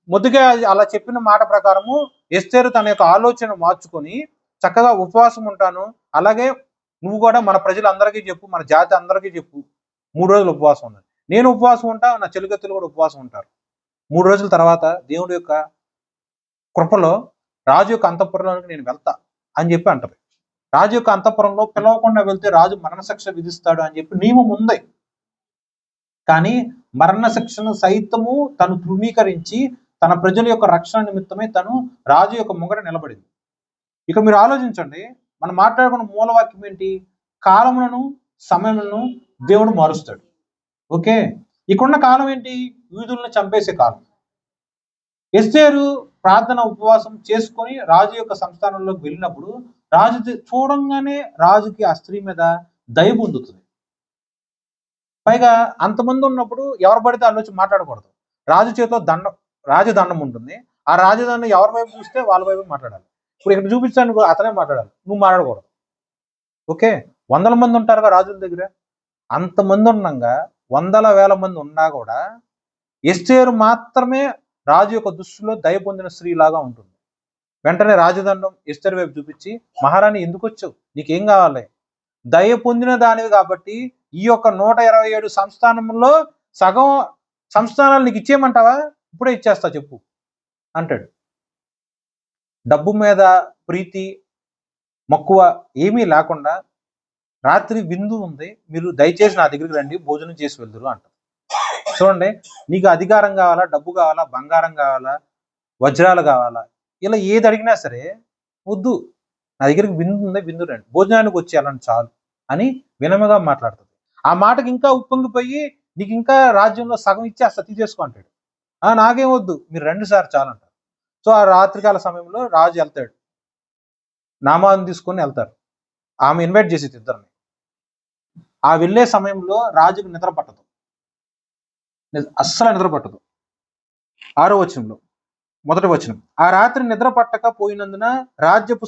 S1: ముద్దుగా అలా చెప్పిన మాట ప్రకారము ఎస్తేరు తన యొక్క ఆలోచన మార్చుకొని చక్కగా ఉపవాసం ఉంటాను, అలాగే నువ్వు కూడా మన ప్రజలందరికీ చెప్పు, మన జాతి అందరికీ చెప్పు, 3 రోజులు ఉపవాసం ఉన్నాను, నేను ఉపవాసం ఉంటా, నా చెలికత్తెలు కూడా ఉపవాసం ఉంటారు. 3 రోజుల తర్వాత దేవుడి యొక్క కృపలో రాజు యొక్క అంతఃపురంలోకి నేను వెళ్తా అని చెప్పి అంటది. రాజు యొక్క అంతఃపురంలో పిలవకుండా వెళ్తే రాజు మరణశిక్ష విధిస్తాడు అని చెప్పి నియమం ఉంది. కానీ మరణశిక్షను సైతము తను తృణీకరించి తన ప్రజల యొక్క రక్షణ నిమిత్తమే తను రాజు యొక్క ముంగట నిలబడింది. ఇక మీరు ఆలోచించండి, మనం మాట్లాడుకున్న మూలవాక్యం ఏంటి? కాలములను సమయములను దేవుడు మారుస్తాడు. ఓకే, ఇక్కడున్న కాలం ఏంటి? యూదులను చంపేసే కాలం. ఎస్తేరు ప్రార్థన ఉపవాసం చేసుకొని రాజు యొక్క సంస్థానంలోకి వెళ్ళినప్పుడు రాజు చూడంగానే రాజుకి ఆ స్త్రీ మీద దయ పొందుతుంది. పైగా అంతమంది ఉన్నప్పుడు ఎవరు పడితే వాళ్ళు వచ్చి మాట్లాడకూడదు. రాజు చేతిలో రాజదండం ఉంటుంది. ఆ రాజదండం ఎవరి వైపు చూస్తే వాళ్ళ వైపు మాట్లాడాలి. ఇప్పుడు ఇక్కడ చూపించాను, అతనే మాట్లాడాలి, నువ్వు మాట్లాడకూడదు. ఓకే, 100 మంది ఉంటారుగా రాజుల దగ్గర, అంతమంది ఉండగా 100,000 మంది ఉన్నా కూడా ఎస్తేరు మాత్రమే రాజు యొక్క దృష్టిలో దయ పొందిన స్త్రీలాగా ఉంటుంది. వెంటనే రాజదండం ఎస్తేరు వైపు చూపించి, మహారాణి ఎందుకు వచ్చావు, నీకేం కావాలి? దయ పొందిన దానివి కాబట్టి ఈ యొక్క 127 సంస్థానంలో సగం సంస్థానాలు నీకు ఇచ్చేయమంటావా? ఇప్పుడే ఇచ్చేస్తా చెప్పు అంటాడు. డబ్బు మీద ప్రీతి మక్కువ ఏమీ లేకుండా రాత్రి విందు ఉంది, మీరు దయచేసి నా దగ్గరికి రండి, భోజనం చేసి వెళ్దురు అంటారు. చూడండి, నీకు అధికారం కావాలా, డబ్బు కావాలా, బంగారం కావాలా, వజ్రాలు కావాలా, ఇలా ఏది అడిగినా సరే వద్దు, నా దగ్గరికి విందు ఉంది, విందు రండి, భోజనానికి వచ్చి వెళ్ళండి చాలు అని వినమ్రగా మాట్లాడుతుంది. ఆ మాటకి ఇంకా ఉప్పొంగిపోయి నీకు ఇంకా రాజ్యంలో సగం ఇచ్చేస్తా, తీసేసుకో అంటాడు. నాకేం వద్దు, మీరు రండి సార్ చాలు అంటారు. సో ఆ రాత్రికాల సమయంలో రాజు వెళ్తాడు, నామాన్ని తీసుకొని వెళ్తారు. ఆమె ఇన్వైట్ చేసేది ఇద్దరిని. ఆ వెళ్ళే సమయంలో రాజుకు నిద్ర పట్టదు, అస్సలు నిద్ర పట్టదు. 6వ వచనంలో మొదటి వచనం, ఆ రాత్రి నిద్ర పట్టక పోయినందున రాజ్యపు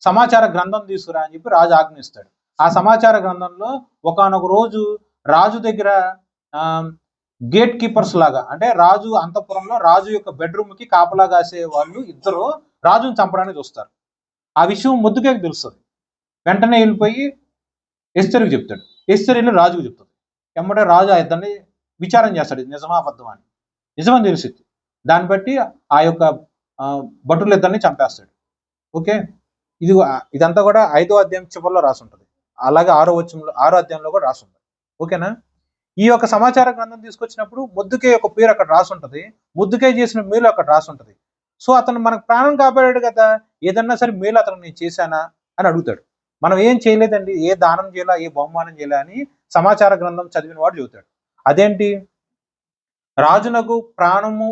S1: సమాచార గ్రంథం తీసుకురా అని చెప్పి రాజు ఆజ్ఞిస్తాడు. ఆ సమాచార గ్రంథంలో ఒకానొక రోజు రాజు దగ్గర గేట్ కీపర్స్ లాగా, అంటే రాజు అంతఃపురంలో రాజు యొక్క బెడ్రూమ్ కి కాపలా కాసే వాళ్ళు ఇద్దరు రాజును చంపడానికి చూస్తారు. ఆ విషయం మొద్దుకేకి తెలుస్తుంది. వెంటనే వెళ్ళిపోయి ఎస్తేరుకి చెప్తాడు. ఎస్తేరు వెళ్ళి రాజుకు చెప్తుంది. ఎమ్మటే రాజు ఇద్దరిని విచారం చేస్తాడు, ఇది నిజమా అబద్ధమా అని. నిజమని తెలిసింది. దాన్ని బట్టి ఆ యొక్క భటులు ఇద్దరిని చంపేస్తాడు. ఓకే, ఇదంతా కూడా 5వ అధ్యాయం చివరిలో రాసి ఉంటుంది. అలాగే 6వ అధ్యాయంలో కూడా రాసి ఉంటుంది. ఓకేనా. ఈ యొక్క సమాచార గ్రంథం తీసుకొచ్చినప్పుడు మొద్దుకే యొక్క పేరు అక్కడ రాసి ఉంటుంది, మొద్దుకే చేసిన మేలు అక్కడ రాసి ఉంటుంది. సో అతను మనకు ప్రాణం కాపాడాడు కదా, ఏదన్నా సరే మేలు అతను నేను చేశానా అని అడుగుతాడు. మనం ఏం చేయలేదండి, ఏ దానం చేయాలా, ఏ బహుమానం చేయాలా అని సమాచార గ్రంథం చదివిన వాడు చెబుతాడు. అదేంటి, రాజునకు ప్రాణము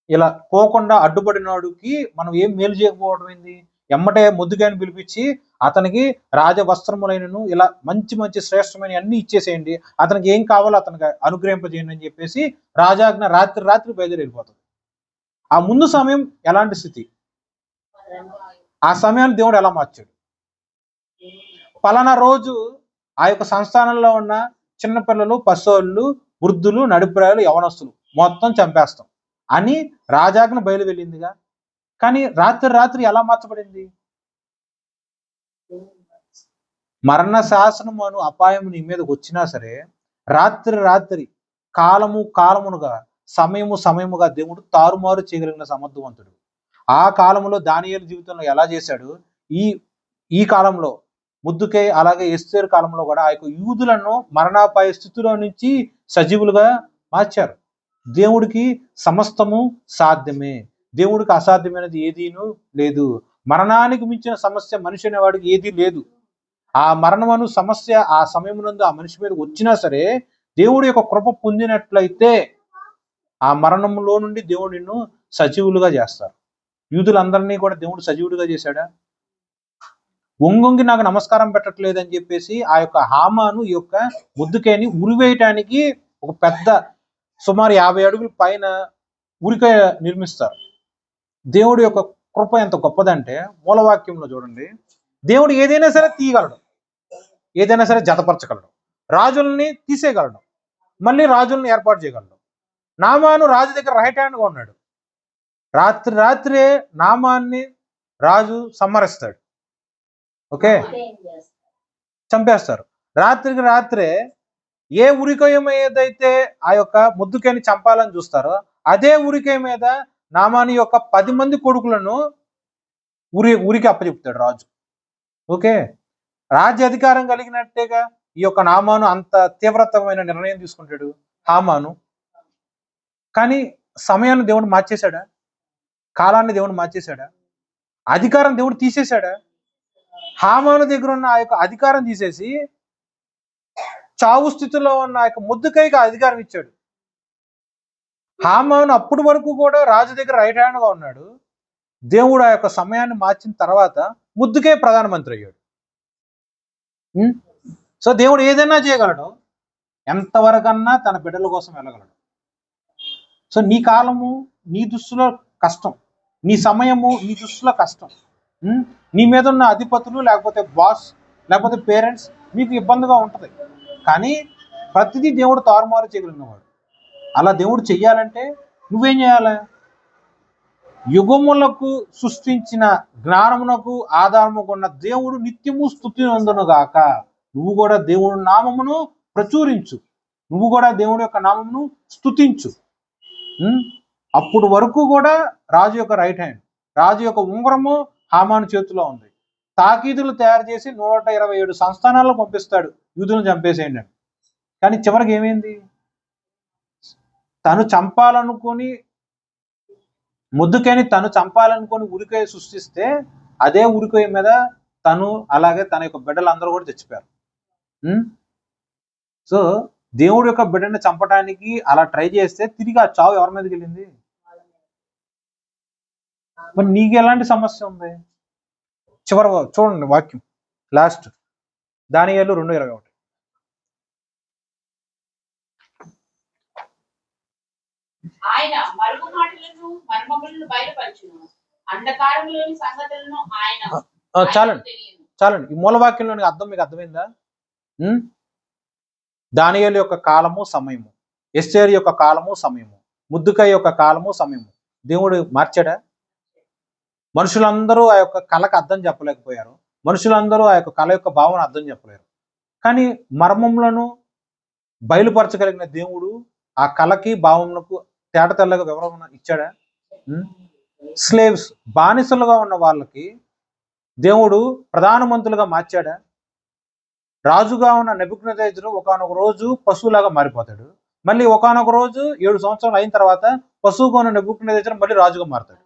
S1: ఇలా పోకుండా అడ్డుపడినాడుకి మనం ఏం మేలు చేయకపోవడం ఏంది? ఎమ్మటే ముద్దుగాని పిలిపించి అతనికి రాజవస్త్రములైనను ఇలా మంచి మంచి శ్రేష్టమైన అన్ని ఇచ్చేసేయండి, అతనికి ఏం కావాలో అతనికి అనుగ్రహింపజేయండి అని చెప్పేసి రాజాజ్ఞ రాత్రి బయలుదేరి వెళ్ళిపోతుంది. ఆ ముందు సమయం ఎలాంటి స్థితి, ఆ సమయాన్ని దేవుడు ఎలా మార్చాడు? పలానా రోజు ఆ యొక్క సంస్థానంలో ఉన్న చిన్నపిల్లలు, పశువులు, వృద్ధులు, నడిప్రాయులు, యవనస్తులు మొత్తం చంపేస్తాం అని రాజాజ్ఞ బయలు వెళ్ళిందిగా. కానీ రాత్రి ఎలా మార్చబడింది? మరణ శాసనం అను అపాయం నీ మీదకి వచ్చినా సరే రాత్రి కాలమునుగా సమయముగా దేవుడు తారుమారు చేయగలిగిన సమర్థవంతుడు. ఆ కాలంలో దానియేలు జీవితంలో ఎలా చేశాడు, ఈ కాలంలో ముద్దుకే అలాగే ఎస్తేరు కాలంలో కూడా ఆ యొక్క యూదులను మరణాపాయ స్థితిలో నుంచి సజీవులుగా మార్చారు. దేవుడికి సమస్తము సాధ్యమే, దేవుడికి అసాధ్యమైనది ఏదీనూ లేదు. మరణానికి మించిన సమస్య మనిషి అనేవాడికి ఏదీ లేదు. ఆ మరణమను సమస్య ఆ సమయమునందు ఆ మనిషి మీద వచ్చినా సరే దేవుడి యొక్క కృప పొందినట్లయితే ఆ మరణంలో నుండి దేవుడు నిన్ను సజీవులుగా చేస్తారు. యూదులందరినీ కూడా దేవుడు సజీవుడిగా చేశాడా? ఒంగొంగి నాకు నమస్కారం పెట్టట్లేదని చెప్పేసి ఆ యొక్క హామాను ఈ యొక్క ముద్దుకేని ఉరివేయటానికి ఒక పెద్ద సుమారు 50 అడుగుల పైన ఉరికాయ నిర్మిస్తారు. దేవుడి యొక్క కృప ఎంత గొప్పదంటే మూలవాక్యంలో చూడండి, దేవుడు ఏదైనా సరే తీయగలడు, ఏదైనా సరే జతపరచగలడు, రాజుల్ని తీసేయగలడు, మళ్ళీ రాజుల్ని ఏర్పాటు చేయగలడు. నామాను రాజు దగ్గర రైట్ హ్యాండ్గా ఉన్నాడు. రాత్రే నామాన్ని రాజు సంహరిస్తాడు. ఓకే, చంపేస్తారు. రాత్రే ఏ ఉరికాయ ఏదైతే ఆ యొక్క ముద్దుకేని చంపాలని చూస్తారో అదే ఉరికాయ మీద నామాని యొక్క 10 మంది కొడుకులను ఉరికి అప్పచెప్తాడు రాజు. ఓకే, రాజ్య అధికారం కలిగినట్టేగా ఈ యొక్క నామాను అంత తీవ్రతమైన నిర్ణయం తీసుకుంటాడు హామాను. కానీ సమయాన్ని దేవుడు మార్చేశాడా? కాలాన్ని దేవుడు మార్చేశాడా? అధికారం దేవుడు తీసేశాడా? హామాను దగ్గర ఉన్న ఆ యొక్క అధికారం తీసేసి చావు స్థితిలో ఉన్న ఆ యొక్క ముద్దుకైకి అధికారం ఇచ్చాడు. హామాను అప్పటి వరకు కూడా రాజు దగ్గర రైట్ హ్యాండ్గా ఉన్నాడు. దేవుడు ఆ యొక్క సమయాన్ని మార్చిన తర్వాత ముద్దుకే ప్రధానమంత్రి అయ్యాడు. సో దేవుడు ఏదైనా చేయగలడు, ఎంతవరకన్నా తన బిడ్డల కోసం వెళ్ళగలడు. సో నీ కాలము నీ దృష్టిలో కష్టం, నీ సమయము నీ దృష్టిలో కష్టం, నీ మీద ఉన్న అధిపతులు లేకపోతే బాస్ లేకపోతే పేరెంట్స్ మీకు ఇబ్బందిగా ఉంటుంది. కానీ ప్రతిదీ దేవుడు తారుమారు చేయగలిగినవాడు. అలా దేవుడు చెయ్యాలంటే నువ్వేం చేయాలి? యుగములకు సృష్టించిన జ్ఞానమునకు ఆధారముగా ఉన్న దేవుడు నిత్యము స్తుతి నందునుగాక. నువ్వు కూడా దేవుడి నామమును ప్రచురించు, నువ్వు కూడా దేవుడి యొక్క నామమును స్తుతించు. అప్పుడు వరకు కూడా రాజు యొక్క రైట్ హ్యాండ్, రాజు యొక్క ఉంగరము హామాను చేతిలో ఉంది. తాకీదులు తయారు చేసి 127 సంస్థానాల్లో పంపిస్తాడు, యూదులను చంపేసేయండి అని. కానీ చివరికి ఏమైంది? తను చంపాలనుకొని ముద్దుకని తను చంపాలనుకొని ఉరికాయ సృష్టిస్తే అదే ఉరికాయ మీద తను అలాగే తన యొక్క బిడ్డలందరూ కూడా చచ్చిపోయారు. సో దేవుడి యొక్క బిడ్డని చంపడానికి అలా ట్రై చేస్తే తిరిగి ఆ చావు ఎవరి మీదకి వెళ్ళింది? మరి నీకు ఎలాంటి సమస్య ఉంది? చివరి చూడండి వాక్యం, లాస్ట్ దానియేలు 2:21.
S3: ఆయన మరుగు మాటలను మర్మములను బయలుపరచును, అంధకారంలోని సంగతులను ఆయన
S1: చాలండి. ఈ మూలవాక్యంలోని అర్థం మీకు అర్థమైందా? దానియేలు యొక్క కాలము సమయము, ఎస్తేరు యొక్క కాలము సమయము, ముద్దుకాయ యొక్క కాలము సమయము దేవుడు మార్చాడా? మనుషులందరూ ఆ యొక్క కళకు అర్థం చెప్పలేకపోయారు, మనుషులందరూ ఆ యొక్క కళ యొక్క భావన అర్థం చెప్పలేరు. కానీ మర్మములను బయలుపరచగలిగిన దేవుడు ఆ కళకి భావములకు తేట తెల్లగా వివరణ ఇచ్చాడా? స్లేవ్స్, బానిసలుగా ఉన్న వాళ్ళకి దేవుడు ప్రధానమంత్రులుగా మార్చాడా? రాజుగా ఉన్న నెబుకద్నెజరు ఒకానొక రోజు పశువులాగా మారిపోతాడు, మళ్ళీ ఒకానొక రోజు 7 సంవత్సరాలు అయిన తర్వాత పశువుగా ఉన్న నెబుకద్నెజరు మళ్ళీ రాజుగా మారుతాడు.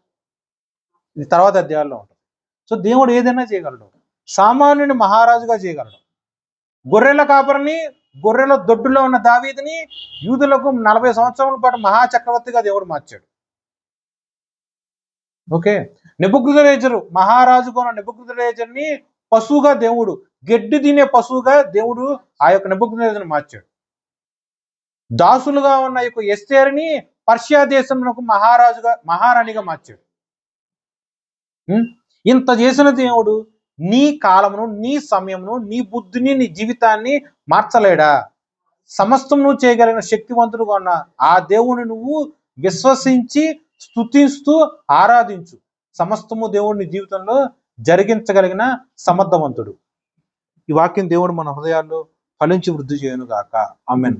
S1: ఇది తర్వాత అధ్యాయాల్లో ఉంటుంది. సో దేవుడు ఏదైనా చేయగలడు, సామాన్యుని మహారాజుగా చేయగలడు. గొర్రెల కాపరిని, గొర్రెల దొడ్డులో ఉన్న దావీదుని యూదులకు 40 సంవత్సరాల పాటు మహాచక్రవర్తిగా దేవుడు మార్చాడు. ఓకే, నెబుకద్నెజరు మహారాజుగా ఉన్న నెబుకద్నెజరుని పశువుగా దేవుడు, గడ్డి తినే పశువుగా దేవుడు ఆ యొక్క నెబుకద్నెజరుని మార్చాడు. దాసులుగా ఉన్న యొక్క ఎస్తేరుని పర్షియా దేశంలో మహారాణిగా మార్చాడు. ఇంత చేసిన దేవుడు నీ కాలమును, నీ సమయమును, నీ బుద్ధిని, నీ జీవితాన్ని మార్చలేడా? సమస్తం నువ్వు చేయగలిగిన శక్తివంతుడుగా ఉన్న ఆ దేవుని నువ్వు విశ్వసించి స్తుతిస్తూ ఆరాధించు. సమస్తము దేవుడిని జీవితంలో జరిగించగలిగిన సమర్థవంతుడు. ఈ వాక్యం దేవుడు మన హృదయాల్లో ఫలించి వృద్ధి చేయను గాక. ఆమేన్.